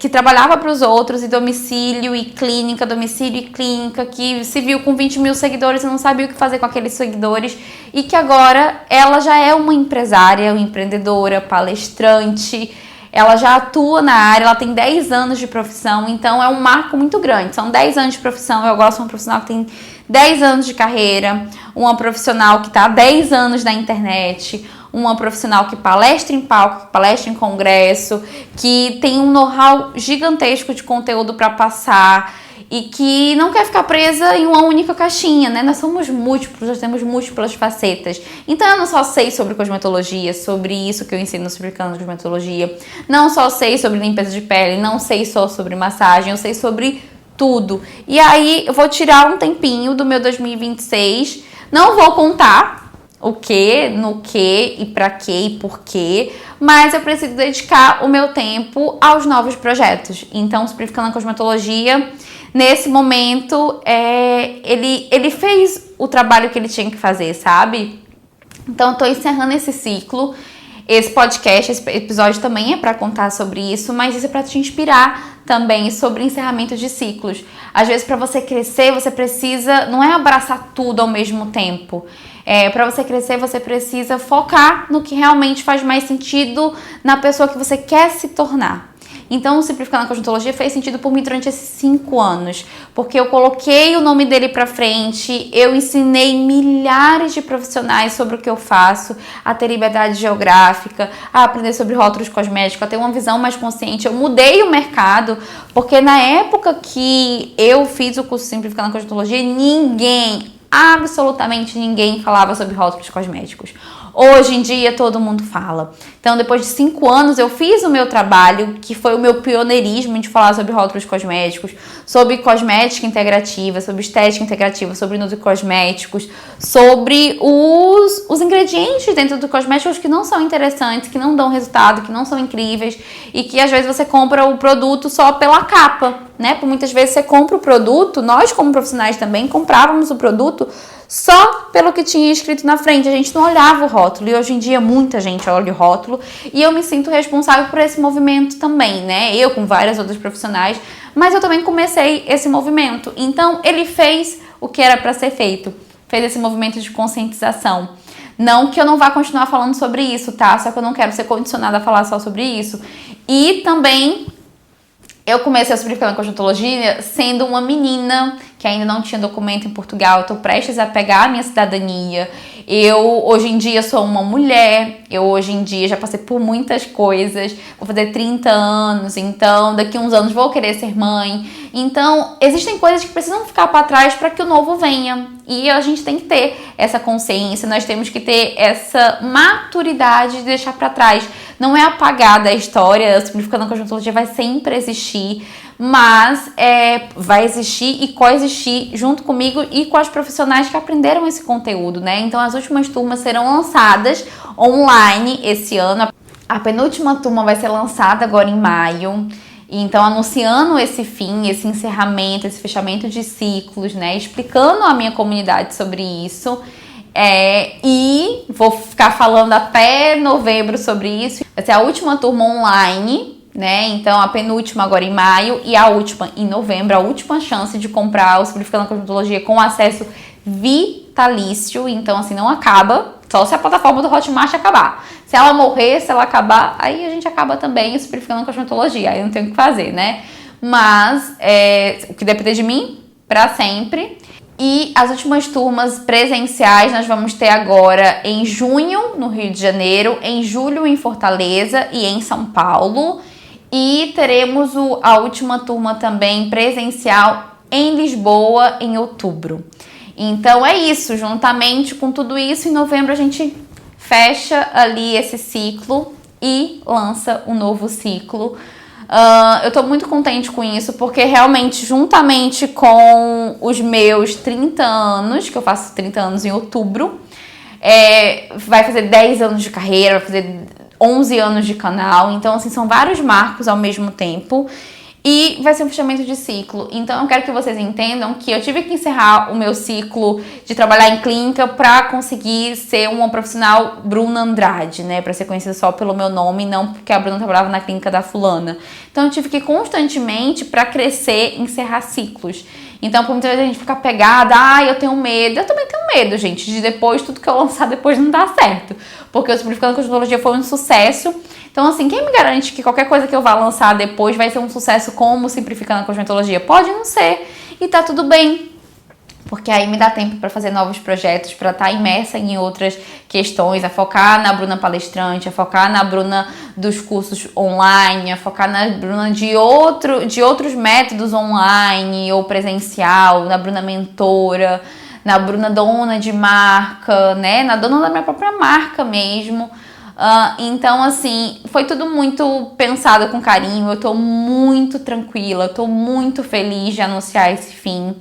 que trabalhava para os outros em domicílio e clínica, que se viu com 20 mil seguidores e não sabia o que fazer com aqueles seguidores, e que agora ela já é uma empresária, uma empreendedora, palestrante. Ela já atua na área, ela tem 10 anos de profissão, então é um marco muito grande. São 10 anos de profissão, eu gosto de uma profissional que tem 10 anos de carreira, uma profissional que está há 10 anos na internet, uma profissional que palestra em palco, que palestra em congresso, que tem um know-how gigantesco de conteúdo para passar e que não quer ficar presa em uma única caixinha, né? Nós somos múltiplos, nós temos múltiplas facetas. Então eu não só sei sobre cosmetologia, sobre isso que eu ensino no Simplificando na Cosmetologia, não só sei sobre limpeza de pele, não sei só sobre massagem, eu sei sobre tudo. E aí eu vou tirar um tempinho do meu 2026, não vou contar o que, no que e pra que e por quê, mas eu preciso dedicar o meu tempo aos novos projetos. Então, Simplificando a Cosmetologia, nesse momento, ele fez o trabalho que ele tinha que fazer, sabe? Então, eu tô encerrando esse ciclo. Esse podcast, esse episódio também é para contar sobre isso, mas isso é para te inspirar também sobre encerramento de ciclos. Às vezes, para você crescer, você precisa, não é abraçar tudo ao mesmo tempo. Para você crescer, você precisa focar no que realmente faz mais sentido na pessoa que você quer se tornar. Então, o Simplificando na Cosmetologia fez sentido por mim durante esses 5 anos, porque eu coloquei o nome dele pra frente, eu ensinei milhares de profissionais sobre o que eu faço, a ter liberdade geográfica, a aprender sobre rótulos cosméticos, a ter uma visão mais consciente. Eu mudei o mercado, porque na época que eu fiz o curso Simplificando na Cosmetologia, absolutamente ninguém falava sobre rótulos cosméticos. Hoje em dia todo mundo fala. Então, depois de 5 anos, eu fiz o meu trabalho, que foi o meu pioneirismo de falar sobre rótulos cosméticos, sobre cosmética integrativa, sobre estética integrativa, sobre nutricosméticos, sobre os ingredientes dentro do cosméticos que não são interessantes, que não dão resultado, que não são incríveis e que às vezes você compra o produto só pela capa, né? Por muitas vezes você compra o produto, nós como profissionais também comprávamos o produto só pelo que tinha escrito na frente, a gente não olhava o rótulo, e hoje em dia muita gente olha o rótulo, e eu me sinto responsável por esse movimento também, né? Eu com várias outras profissionais, mas eu também comecei esse movimento. Então ele fez o que era para ser feito, fez esse movimento de conscientização. Não que eu não vá continuar falando sobre isso, tá? Só que eu não quero ser condicionada a falar só sobre isso. E também eu comecei a Simplificando na Cosmetologia sendo uma menina que ainda não tinha documento em Portugal. Eu tô prestes a pegar a minha cidadania. Eu, hoje em dia, sou uma mulher. Eu, hoje em dia, já passei por muitas coisas. Vou fazer 30 anos, então daqui a uns anos vou querer ser mãe. Então, existem coisas que precisam ficar para trás para que o novo venha. E a gente tem que ter essa consciência, nós temos que ter essa maturidade de deixar para trás. Não é apagar da história, Simplificando a Cosmetologia vai sempre existir, mas vai existir e coexistir junto comigo e com as profissionais que aprenderam esse conteúdo, né? Então, as últimas turmas serão lançadas online esse ano. A penúltima turma vai ser lançada agora em maio. Então, anunciando esse fim, esse encerramento, esse fechamento de ciclos, né? Explicando à minha comunidade sobre isso. E vou ficar falando até novembro sobre isso. Vai ser a última turma online, né? Então, a penúltima agora em maio e a última em novembro. A última chance de comprar o Simplificando a Cosmetologia com acesso vitalício. Então, assim, não acaba. Só se a plataforma do Hotmart acabar. Se ela morrer, se ela acabar, aí a gente acaba também Simplificando a Cosmetologia. Aí eu não tenho o que fazer, né? Mas, o que depender de mim, pra sempre. E as últimas turmas presenciais nós vamos ter agora em junho, no Rio de Janeiro, em julho em Fortaleza e em São Paulo. E teremos a última turma também presencial em Lisboa em outubro. Então é isso, juntamente com tudo isso, em novembro a gente fecha ali esse ciclo e lança um novo ciclo. Eu tô muito contente com isso, porque realmente, juntamente com os meus 30 anos, que eu faço 30 anos em outubro, vai fazer 10 anos de carreira, vai fazer 11 anos de canal. Então, assim, são vários marcos ao mesmo tempo. E vai ser um fechamento de ciclo. Então eu quero que vocês entendam que eu tive que encerrar o meu ciclo de trabalhar em clínica para conseguir ser uma profissional Bruna Andrade, né? Para ser conhecida só pelo meu nome, não porque a Bruna trabalhava na clínica da fulana. Então eu tive que constantemente, para crescer, encerrar ciclos. Então, por muitas vezes a gente fica pegada, eu tenho medo. Eu também tenho medo, gente, de depois, tudo que eu lançar depois não dar certo. Porque o Simplificando Cosmetologia foi um sucesso. Então, assim, quem me garante que qualquer coisa que eu vá lançar depois vai ser um sucesso como Simplificando a Cosmetologia? Pode não ser. E tá tudo bem. Porque aí me dá tempo para fazer novos projetos, para estar imersa em outras questões, a focar na Bruna palestrante, a focar na Bruna dos cursos online, a focar na Bruna de outros métodos online ou presencial, na Bruna mentora, na Bruna dona de marca, né? Na dona da minha própria marca mesmo. Então, assim, foi tudo muito pensado com carinho. Eu tô muito tranquila, eu tô muito feliz de anunciar esse fim.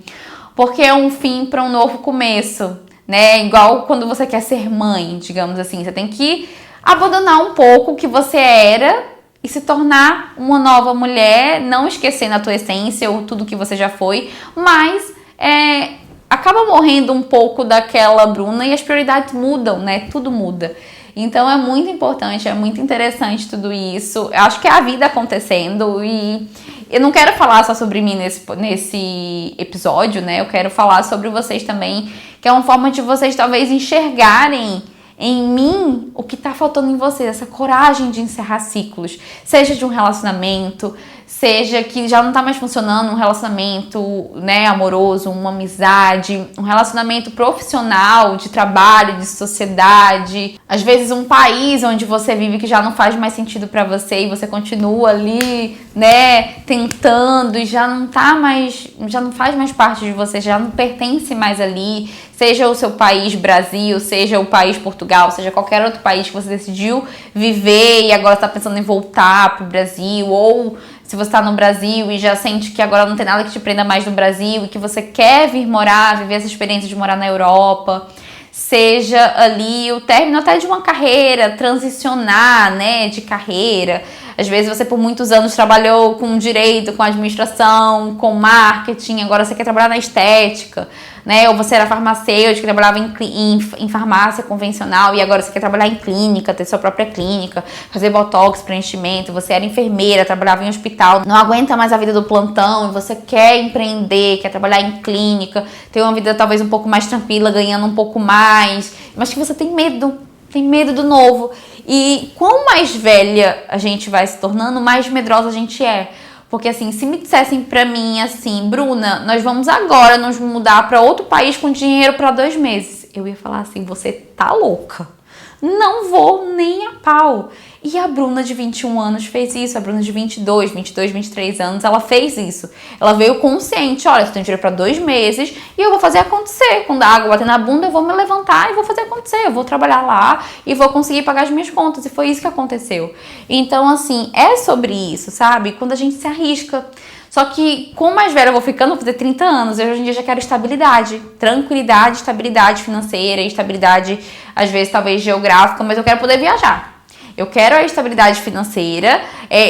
Porque é um fim para um novo começo, né? Igual quando você quer ser mãe, digamos assim. Você tem que abandonar um pouco o que você era e se tornar uma nova mulher, não esquecendo a tua essência ou tudo que você já foi, mas acaba morrendo um pouco daquela Bruna e as prioridades mudam, né? Tudo muda. Então é muito importante, é muito interessante tudo isso. Eu acho que é a vida acontecendo e eu não quero falar só sobre mim nesse episódio, né? Eu quero falar sobre vocês também, que é uma forma de vocês talvez enxergarem em mim o que tá faltando em vocês, essa coragem de encerrar ciclos, seja de um relacionamento, seja que já não tá mais funcionando um relacionamento, né, amoroso, uma amizade, um relacionamento profissional, de trabalho, de sociedade, às vezes um país onde você vive que já não faz mais sentido pra você e você continua ali, né, tentando e já não faz mais parte de você, já não pertence mais ali, seja o seu país Brasil, seja o país Portugal, seja qualquer outro país que você decidiu viver e agora está pensando em voltar pro Brasil, ou se você está no Brasil e já sente que agora não tem nada que te prenda mais no Brasil e que você quer vir morar, viver essa experiência de morar na Europa, seja ali o término até de uma carreira, transicionar, né, de carreira. Às vezes você por muitos anos trabalhou com direito, com administração, com marketing, agora você quer trabalhar na estética, né? Ou você era farmacêutico, trabalhava em farmácia convencional e agora você quer trabalhar em clínica, ter sua própria clínica, fazer botox, preenchimento. Você era enfermeira, trabalhava em hospital, não aguenta mais a vida do plantão e você quer empreender, quer trabalhar em clínica, ter uma vida talvez um pouco mais tranquila, ganhando um pouco mais, mas que você tem medo do novo. E quanto mais velha a gente vai se tornando, mais medrosa a gente é. Porque assim, se me dissessem pra mim assim, Bruna, nós vamos agora nos mudar pra outro país com dinheiro pra 2 meses, eu ia falar assim, você tá louca. Não vou nem a pau. E a Bruna de 21 anos fez isso, a Bruna de 22, 23 anos, ela fez isso. Ela veio consciente, olha, eu tenho dinheiro para 2 meses e eu vou fazer acontecer. Quando a água bater na bunda, eu vou me levantar e vou fazer acontecer. Eu vou trabalhar lá e vou conseguir pagar as minhas contas. E foi isso que aconteceu. Então, assim, é sobre isso, sabe? Quando a gente se arrisca. Só que, com mais velha eu vou ficando, vou fazer 30 anos, eu hoje em dia já quero estabilidade, tranquilidade, estabilidade financeira, estabilidade, às vezes, talvez geográfica, mas eu quero poder viajar. Eu quero a estabilidade financeira,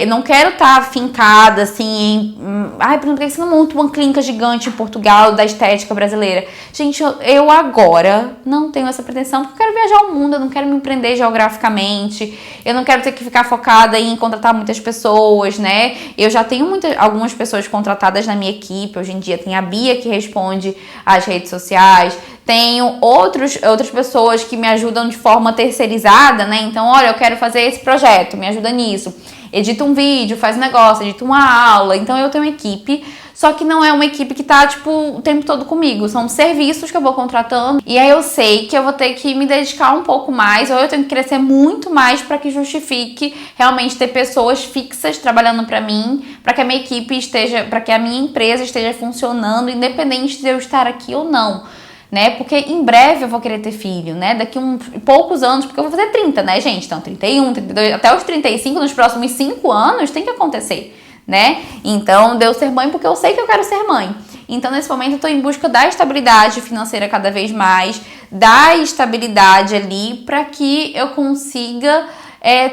não quero estar fincada assim ai, por que você não monta uma clínica gigante em Portugal da estética brasileira? Gente, eu agora não tenho essa pretensão porque eu quero viajar ao mundo, eu não quero me empreender geograficamente, eu não quero ter que ficar focada em contratar muitas pessoas, né? Eu já tenho algumas pessoas contratadas na minha equipe, hoje em dia tem a Bia que responde às redes sociais, tenho outras pessoas que me ajudam de forma terceirizada, né? Então, olha, eu quero fazer esse projeto, me ajuda nisso. Edita um vídeo, faz um negócio, edita uma aula. Então, eu tenho uma equipe, só que não é uma equipe que tá, tipo, o tempo todo comigo. São serviços que eu vou contratando. E aí eu sei que eu vou ter que me dedicar um pouco mais, ou eu tenho que crescer muito mais para que justifique realmente ter pessoas fixas trabalhando para mim, para que a minha equipe esteja, para que a minha empresa esteja funcionando, independente de eu estar aqui ou não. Né? Porque em breve eu vou querer ter filho, né? Daqui poucos anos, porque eu vou fazer 30, né, gente? Então, 31, 32, até os 35, nos próximos 5 anos, tem que acontecer, né? Então, deu ser mãe porque eu sei que eu quero ser mãe. Então, nesse momento, eu tô em busca da estabilidade financeira cada vez mais, da estabilidade ali, para que eu consiga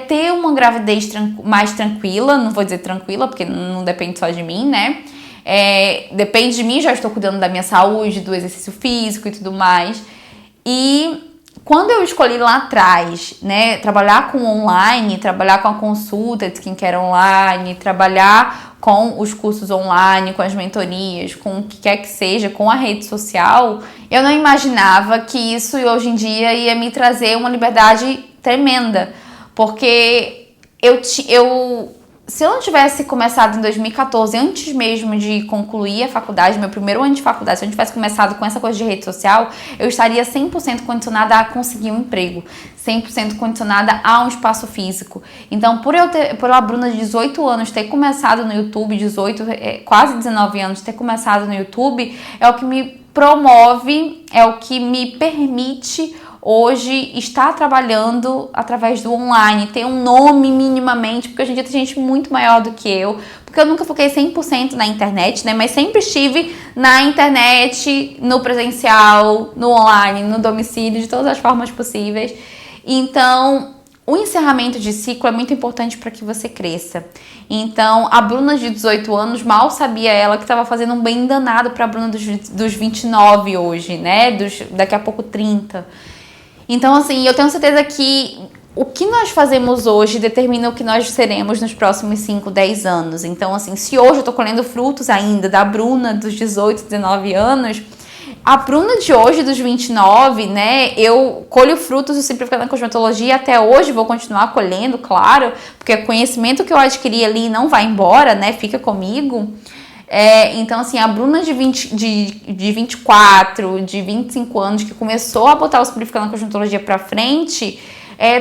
ter uma gravidez mais tranquila, não vou dizer tranquila, porque não depende só de mim, né? Depende de mim, já estou cuidando da minha saúde, do exercício físico e tudo mais. E quando eu escolhi lá atrás, né, trabalhar com online, trabalhar com a consulta de skincare online, trabalhar com os cursos online, com as mentorias, com o que quer que seja, com a rede social, eu não imaginava que isso hoje em dia ia me trazer uma liberdade tremenda. Porque se eu não tivesse começado em 2014, antes mesmo de concluir a faculdade, meu primeiro ano de faculdade, se eu não tivesse começado com essa coisa de rede social, eu estaria 100% condicionada a conseguir um emprego, 100% condicionada a um espaço físico. Então, por a Bruna de 18 anos ter começado no YouTube, quase 19 anos ter começado no YouTube, é o que me promove, é o que me permite hoje estar trabalhando através do online, ter um nome minimamente, porque hoje em dia tem gente muito maior do que eu, porque eu nunca foquei 100% na internet, né, mas sempre estive na internet, no presencial, no online, no domicílio, de todas as formas possíveis. Então, o encerramento de ciclo é muito importante para que você cresça. Então, a Bruna de 18 anos, mal sabia ela que estava fazendo um bem danado para a Bruna dos 29 hoje, né, daqui a pouco 30. Então, assim, eu tenho certeza que o que nós fazemos hoje determina o que nós seremos nos próximos 5, 10 anos. Então, assim, se hoje eu tô colhendo frutos ainda da Bruna dos 18, 19 anos, a Bruna de hoje, dos 29, né, eu colho frutos do Simplificando a Cosmetologia até hoje, vou continuar colhendo, claro, porque o conhecimento que eu adquiri ali não vai embora, né, fica comigo. Então, assim, a Bruna de 24, de 25 anos, que começou a botar o Simplificando a Cosmetologia pra frente,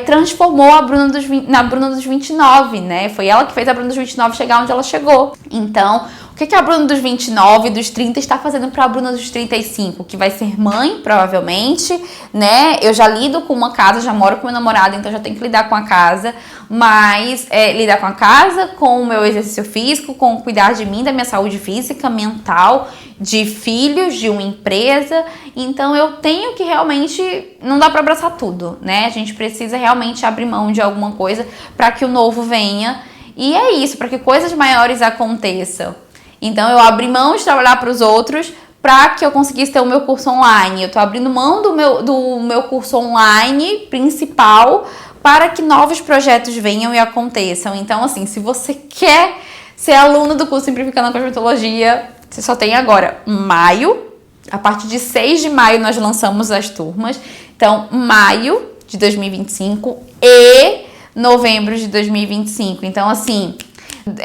transformou a Bruna na Bruna dos 29, né? Foi ela que fez a Bruna dos 29 chegar onde ela chegou. Então, o que a Bruna dos 29, dos 30 está fazendo para a Bruna dos 35? Que vai ser mãe, provavelmente, né? Eu já lido com uma casa, já moro com meu namorado, então já tenho que lidar com a casa. Mas lidar com a casa, com o meu exercício físico, com cuidar de mim, da minha saúde física, mental, de filhos, de uma empresa. Então eu tenho que realmente, não dá para abraçar tudo, né? A gente precisa realmente abrir mão de alguma coisa para que o novo venha. E é isso, para que coisas maiores aconteçam. Então eu abri mão de trabalhar para os outros para que eu conseguisse ter o meu curso online. Eu estou abrindo mão do meu curso online principal para que novos projetos venham e aconteçam. Então, assim, se você quer ser aluno do curso Simplificando a Cosmetologia, você só tem agora maio. A partir de 6 de maio nós lançamos as turmas. Então, maio de 2025 e novembro de 2025. Então, assim,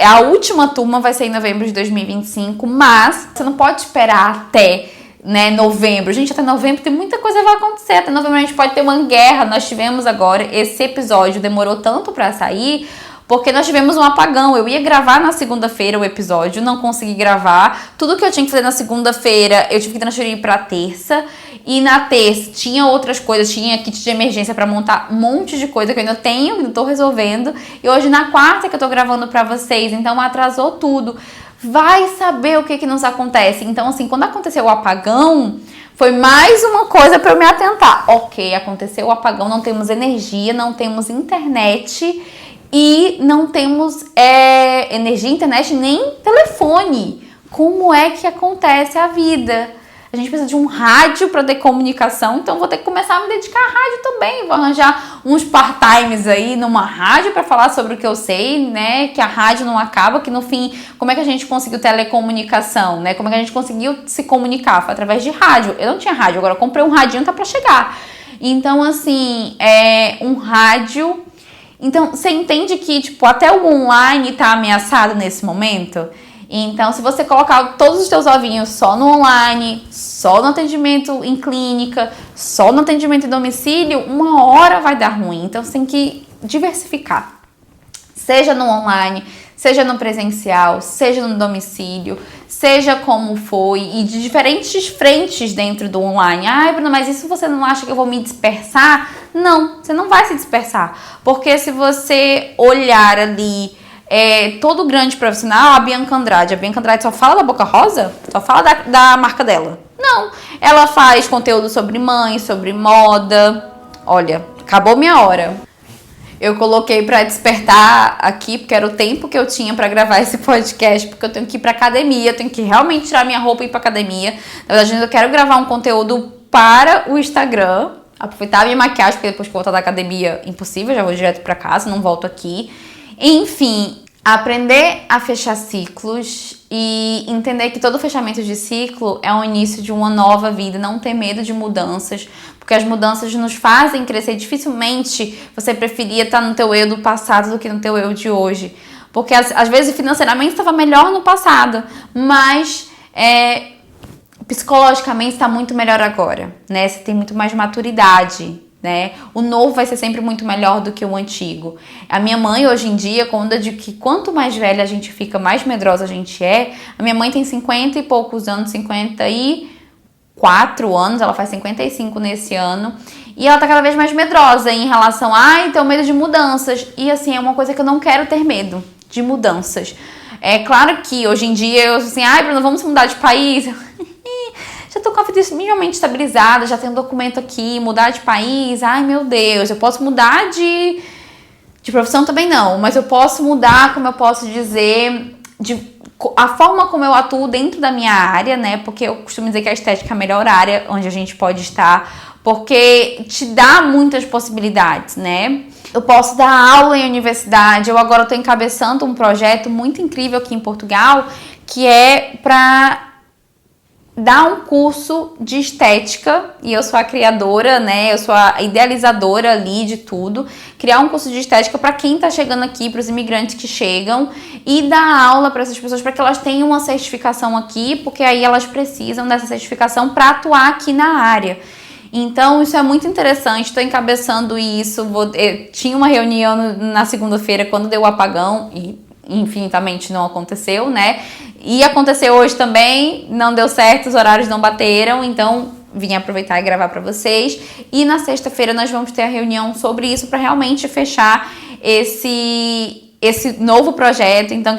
a última turma vai ser em novembro de 2025, mas você não pode esperar até, né, novembro. Gente, até novembro tem muita coisa que vai acontecer. Até novembro a gente pode ter uma guerra. Nós tivemos agora, esse episódio demorou tanto pra sair, porque nós tivemos um apagão. Eu ia gravar na segunda-feira o episódio, não consegui gravar. Tudo que eu tinha que fazer na segunda-feira, eu tive que transferir pra terça. E na terça tinha outras coisas, tinha kit de emergência pra montar um monte de coisa que eu ainda tenho, que eu tô resolvendo. E hoje na quarta que eu tô gravando pra vocês, então atrasou tudo. Vai saber o que nos acontece. Então, assim, quando aconteceu o apagão, foi mais uma coisa pra eu me atentar. Ok, aconteceu o apagão, não temos energia, não temos internet e não temos energia, internet, nem telefone. Como é que acontece a vida? A gente precisa de um rádio para ter comunicação, então vou ter que começar a me dedicar à rádio também. Vou arranjar uns part-times aí numa rádio para falar sobre o que eu sei, né? Que a rádio não acaba, que no fim, como é que a gente conseguiu telecomunicação, né? Como é que a gente conseguiu se comunicar? Foi através de rádio. Eu não tinha rádio, agora eu comprei um radinho, tá para chegar. Então, assim, um rádio. Então, você entende que, tipo, até o online tá ameaçado nesse momento? Então, se você colocar todos os teus ovinhos só no online, só no atendimento em clínica, só no atendimento em domicílio, uma hora vai dar ruim. Então, você tem que diversificar. Seja no online, seja no presencial, seja no domicílio, seja como for, e de diferentes frentes dentro do online. Ai, Bruna, mas isso você não acha que eu vou me dispersar? Não, você não vai se dispersar. Porque se você olhar ali... todo grande profissional, a Bianca Andrade. A Bianca Andrade só fala da Boca Rosa? Só fala da marca dela? Não. Ela faz conteúdo sobre mãe, sobre moda. Olha, acabou minha hora. Eu coloquei pra despertar aqui, porque era o tempo que eu tinha pra gravar esse podcast, porque eu tenho que ir pra academia, eu tenho que realmente tirar minha roupa e ir pra academia. Na verdade, eu quero gravar um conteúdo para o Instagram, aproveitar a minha maquiagem, porque depois que eu voltar da academia, impossível, já vou direto pra casa, não volto aqui. Enfim, aprender a fechar ciclos e entender que todo fechamento de ciclo é o início de uma nova vida, não ter medo de mudanças, porque as mudanças nos fazem crescer. Dificilmente você preferia estar no teu eu do passado do que no teu eu de hoje, porque às vezes financeiramente estava melhor no passado, mas psicologicamente está muito melhor agora, né? Você tem muito mais maturidade, né? O novo vai ser sempre muito melhor do que o antigo. A minha mãe hoje em dia conta de que quanto mais velha a gente fica, mais medrosa a gente é. A minha mãe tem 50 e poucos anos, 54 anos, ela faz 55 nesse ano, e ela tá cada vez mais medrosa em relação a tenho medo de mudanças. E assim, é uma coisa que eu não quero ter medo de mudanças. É claro que hoje em dia eu assim, Bruno, vamos mudar de país. Já tô com a vida minimamente estabilizada, já tenho um documento aqui, mudar de país, meu Deus, eu posso mudar de profissão também não, mas eu posso mudar, como eu posso dizer, a forma como eu atuo dentro da minha área, né? Porque eu costumo dizer que a estética é a melhor área onde a gente pode estar, porque te dá muitas possibilidades, né? Eu posso dar aula em universidade, eu agora estou encabeçando um projeto muito incrível aqui em Portugal, que é para dar um curso de estética, e eu sou a criadora, né? Eu sou a idealizadora ali de tudo. Criar um curso de estética para quem tá chegando aqui, para os imigrantes que chegam, e dar aula para essas pessoas para que elas tenham uma certificação aqui, porque aí elas precisam dessa certificação para atuar aqui na área. Então, isso é muito interessante, estou encabeçando isso. Tinha uma reunião na segunda-feira quando deu o apagão, e infinitamente não aconteceu, né? E aconteceu hoje também, não deu certo, os horários não bateram, então vim aproveitar e gravar para vocês. E na sexta-feira nós vamos ter a reunião sobre isso para realmente fechar esse novo projeto. Então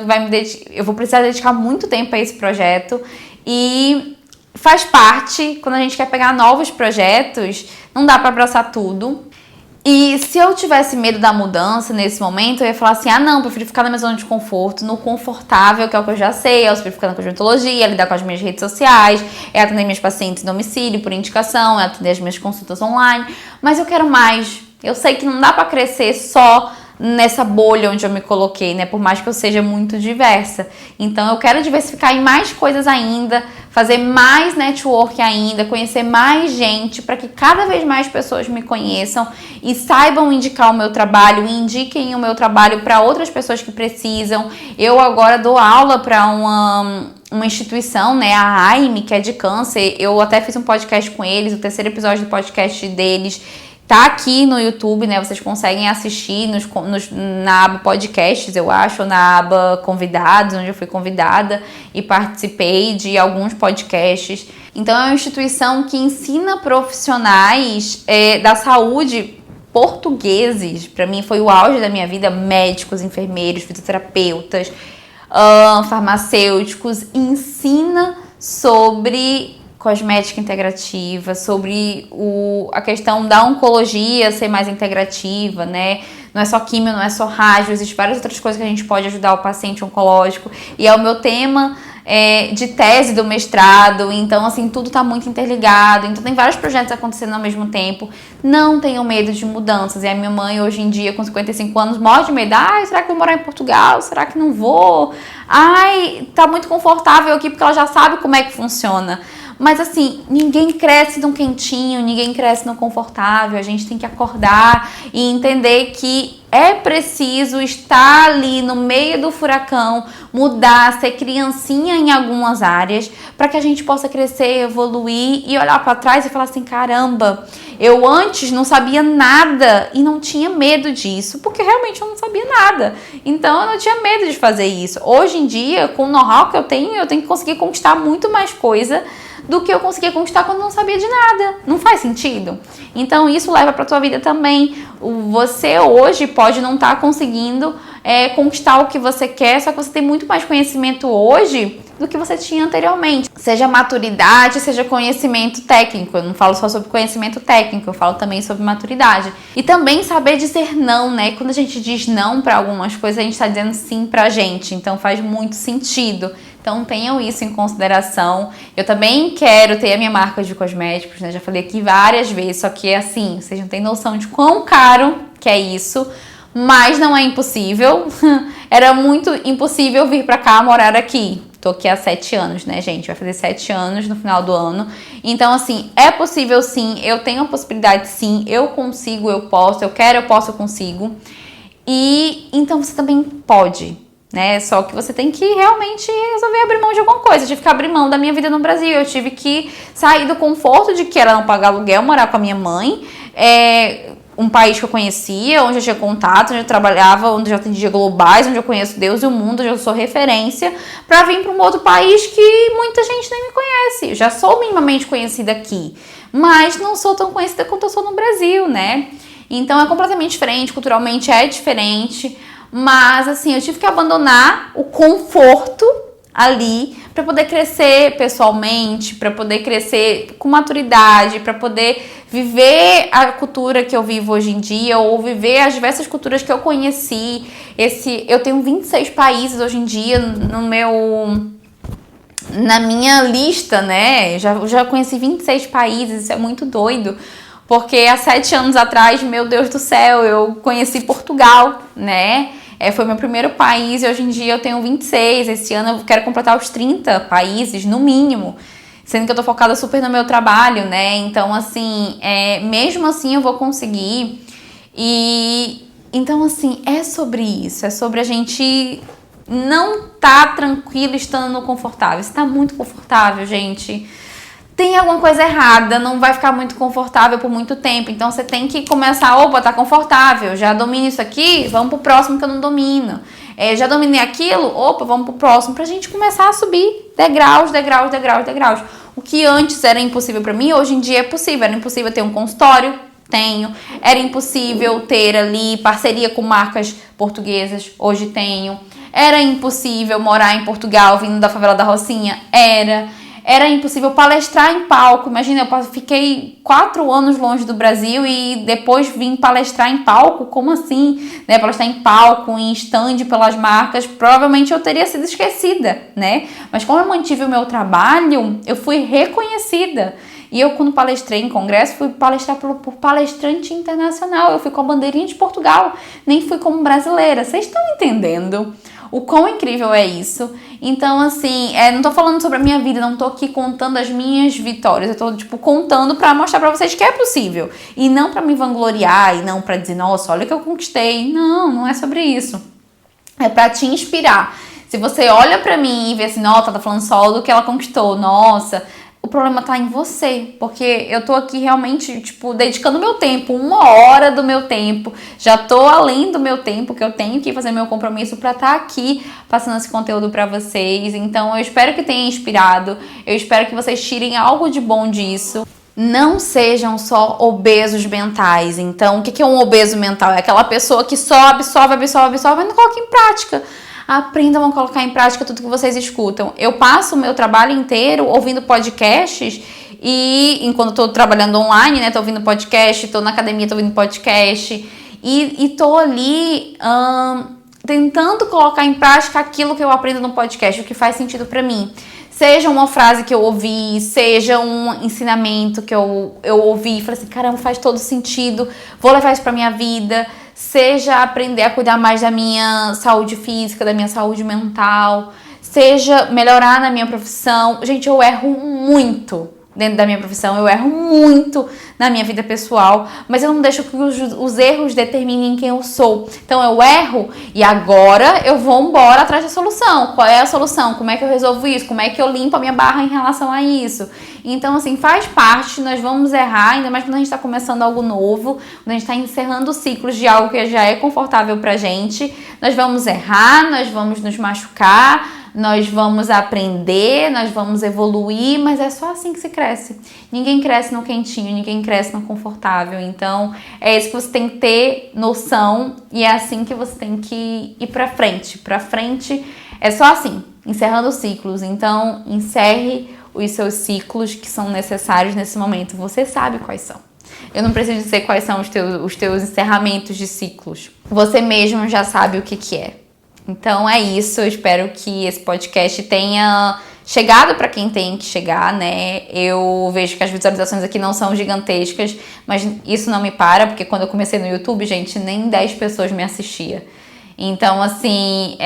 eu vou precisar dedicar muito tempo a esse projeto, e faz parte, quando a gente quer pegar novos projetos, não dá para abraçar tudo. E se eu tivesse medo da mudança nesse momento, eu ia falar assim, não, eu prefiro ficar na minha zona de conforto, no confortável, que é o que eu já sei, eu prefiro ficar na cosmetologia, lidar com as minhas redes sociais, atender meus pacientes no domicílio por indicação, atender as minhas consultas online, mas eu quero mais. Eu sei que não dá pra crescer só nessa bolha onde eu me coloquei, né? Por mais que eu seja muito diversa. Então eu quero diversificar em mais coisas ainda, fazer mais network ainda, conhecer mais gente, para que cada vez mais pessoas me conheçam e saibam indicar o meu trabalho, e indiquem o meu trabalho para outras pessoas que precisam. Eu agora dou aula para uma instituição, né, a AIME, que é de câncer. Eu até fiz um podcast com eles, o terceiro episódio do podcast deles tá aqui no YouTube, né? Vocês conseguem assistir na aba podcasts, eu acho, ou na aba convidados, onde eu fui convidada e participei de alguns podcasts. Então é uma instituição que ensina profissionais da saúde portugueses. Para mim foi o auge da minha vida: médicos, enfermeiros, fisioterapeutas, farmacêuticos. Ensina sobre cosmética integrativa, sobre a questão da oncologia ser mais integrativa, né? Não é só químio, não é só rádio, existem várias outras coisas que a gente pode ajudar o paciente oncológico. E é o meu tema de tese do mestrado, então assim, tudo tá muito interligado, então tem vários projetos acontecendo ao mesmo tempo. Não tenham medo de mudanças. E a minha mãe hoje em dia, com 55 anos, morre de medo. Será que vou morar em Portugal? Será que não vou? Tá muito confortável aqui, porque ela já sabe como é que funciona. Mas assim, ninguém cresce no quentinho, ninguém cresce no confortável. A gente tem que acordar e entender que é preciso estar ali no meio do furacão, mudar, ser criancinha em algumas áreas, para que a gente possa crescer, evoluir e olhar para trás e falar assim, caramba, eu antes não sabia nada e não tinha medo disso, porque realmente eu não sabia nada. Então eu não tinha medo de fazer isso. Hoje em dia, com o know-how que eu tenho que conseguir conquistar muito mais coisa do que eu conseguia conquistar quando não sabia de nada. Não faz sentido? Então isso leva para tua vida também. Você hoje pode não estar conseguindo conquistar o que você quer, só que você tem muito mais conhecimento hoje do que você tinha anteriormente. Seja maturidade, seja conhecimento técnico. Eu não falo só sobre conhecimento técnico, eu falo também sobre maturidade. E também saber dizer não, né? Quando a gente diz não para algumas coisas, a gente está dizendo sim pra gente. Então faz muito sentido. Então tenham isso em consideração. Eu também quero ter a minha marca de cosméticos, né? Já falei aqui várias vezes, só que assim, vocês não têm noção de quão caro que é isso. Mas não é impossível. Era muito impossível vir pra cá, morar aqui. Tô aqui há 7 anos, né, gente? Vai fazer 7 anos no final do ano. Então, assim, é possível sim. Eu tenho a possibilidade sim. Eu consigo, eu posso. Eu quero, eu posso, eu consigo. E então você também pode, né? Só que você tem que realmente resolver abrir mão de alguma coisa. Eu tive que abrir mão da minha vida no Brasil. Eu tive que sair do conforto de que era não pagar aluguel, morar com a minha mãe. Um país que eu conhecia, onde eu tinha contato, onde eu trabalhava, onde eu atendia globais, onde eu conheço Deus e o mundo, onde eu sou referência, para vir para um outro país que muita gente nem me conhece. Eu já sou minimamente conhecida aqui, mas não sou tão conhecida quanto eu sou no Brasil, né? Então é completamente diferente, culturalmente é diferente, mas assim, eu tive que abandonar o conforto ali para poder crescer pessoalmente, para poder crescer com maturidade, para poder viver a cultura que eu vivo hoje em dia ou viver as diversas culturas que eu conheci. Eu tenho 26 países hoje em dia na minha lista, né? Já conheci 26 países, isso é muito doido. Porque há 7 anos atrás, meu Deus do céu, eu conheci Portugal, né? Foi meu primeiro país e hoje em dia eu tenho 26. Esse ano eu quero completar os 30 países, no mínimo. Sendo que eu tô focada super no meu trabalho, né? Então, assim, mesmo assim eu vou conseguir. E então, assim, é sobre isso. É sobre a gente não tá tranquilo estando no confortável. Se tá muito confortável, gente, tem alguma coisa errada, não vai ficar muito confortável por muito tempo. Então você tem que começar, opa, tá confortável, já domino isso aqui, vamos pro próximo que eu não domino. Já dominei aquilo, opa, vamos pro próximo, pra gente começar a subir degraus. O que antes era impossível pra mim, hoje em dia é possível. Era impossível ter um consultório, tenho. Era impossível ter ali parceria com marcas portuguesas, hoje tenho. Era impossível morar em Portugal vindo da favela da Rocinha, Era impossível palestrar em palco. Imagina, eu fiquei 4 anos longe do Brasil e depois vim palestrar em palco. Como assim? Né? Palestrar em palco, em stand pelas marcas. Provavelmente eu teria sido esquecida, né? Mas como eu mantive o meu trabalho, eu fui reconhecida. E eu, quando palestrei em congresso, fui palestrar por palestrante internacional. Eu fui com a bandeirinha de Portugal. Nem fui como brasileira. Vocês estão entendendo o quão incrível é isso? Então, assim, não tô falando sobre a minha vida, não tô aqui contando as minhas vitórias. Eu tô, contando pra mostrar pra vocês que é possível. E não pra me vangloriar, e não pra dizer, nossa, olha o que eu conquistei. Não é sobre isso. É pra te inspirar. Se você olha pra mim e vê assim, nossa, tá falando só do que ela conquistou, nossa, o problema tá em você, porque eu tô aqui realmente, dedicando meu tempo, 1 hora do meu tempo, já tô além do meu tempo, que eu tenho que fazer meu compromisso pra estar aqui passando esse conteúdo pra vocês. Então eu espero que tenha inspirado, eu espero que vocês tirem algo de bom disso. Não sejam só obesos mentais. Então, o que é um obeso mental? É aquela pessoa que só absorve, mas não coloca em prática. Aprendam a colocar em prática tudo que vocês escutam. Eu passo o meu trabalho inteiro ouvindo podcasts e enquanto estou trabalhando online, né, estou ouvindo podcast, estou na academia, estou ouvindo podcast e estou ali tentando colocar em prática aquilo que eu aprendo no podcast, o que faz sentido para mim. Seja uma frase que eu ouvi, seja um ensinamento que eu ouvi e falei assim, caramba, faz todo sentido, vou levar isso pra minha vida. Seja aprender a cuidar mais da minha saúde física, da minha saúde mental, seja melhorar na minha profissão. Gente, eu erro muito dentro da minha profissão, eu erro muito na minha vida pessoal, mas eu não deixo que os erros determinem quem eu sou. Então eu erro e agora eu vou embora atrás da solução. Qual é a solução? Como é que eu resolvo isso? Como é que eu limpo a minha barra em relação a isso? Então, assim, faz parte, nós vamos errar, ainda mais quando a gente está começando algo novo, quando a gente está encerrando ciclos de algo que já é confortável pra gente. Nós vamos errar, nós vamos nos machucar, nós vamos aprender, nós vamos evoluir, mas é só assim que se cresce. Ninguém cresce no quentinho, ninguém cresce no confortável. Então, é isso que você tem que ter noção e é assim que você tem que ir pra frente. Pra frente é só assim, encerrando ciclos. Então, encerre os seus ciclos que são necessários nesse momento. Você sabe quais são. Eu não preciso dizer quais são os teus encerramentos de ciclos. Você mesmo já sabe o que é. Então é isso, eu espero que esse podcast tenha chegado para quem tem que chegar, né? Eu vejo que as visualizações aqui não são gigantescas, mas isso não me para, porque quando eu comecei no YouTube, gente, nem 10 pessoas me assistiam. Então, assim,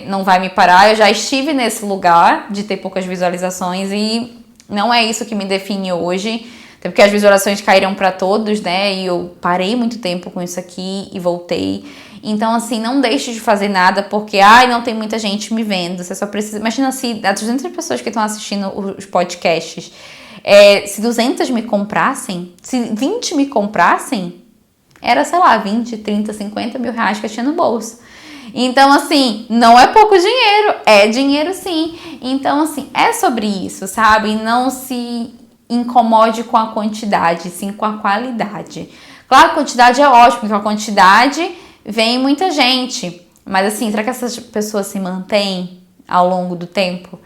não vai me parar. Eu já estive nesse lugar de ter poucas visualizações e não é isso que me define hoje. Até porque as visualizações caíram para todos, né? E eu parei muito tempo com isso aqui e voltei. Então, assim, não deixe de fazer nada porque, não tem muita gente me vendo. Você só precisa... Imagina se as 200 pessoas que estão assistindo os podcasts, se 200 me comprassem, se 20 me comprassem, era, sei lá, 20, 30, 50 mil reais que eu tinha no bolso. Então, assim, não é pouco dinheiro, é dinheiro sim. Então, assim, é sobre isso, sabe? Não se incomode com a quantidade, sim com a qualidade. Claro, a quantidade é ótimo, porque com a quantidade vem muita gente. Mas assim, será que essas pessoas se mantêm ao longo do tempo?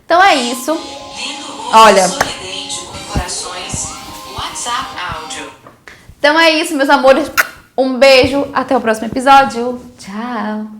Então é isso. Olha. Então é isso, meus amores. Um beijo, até o próximo episódio. Tchau.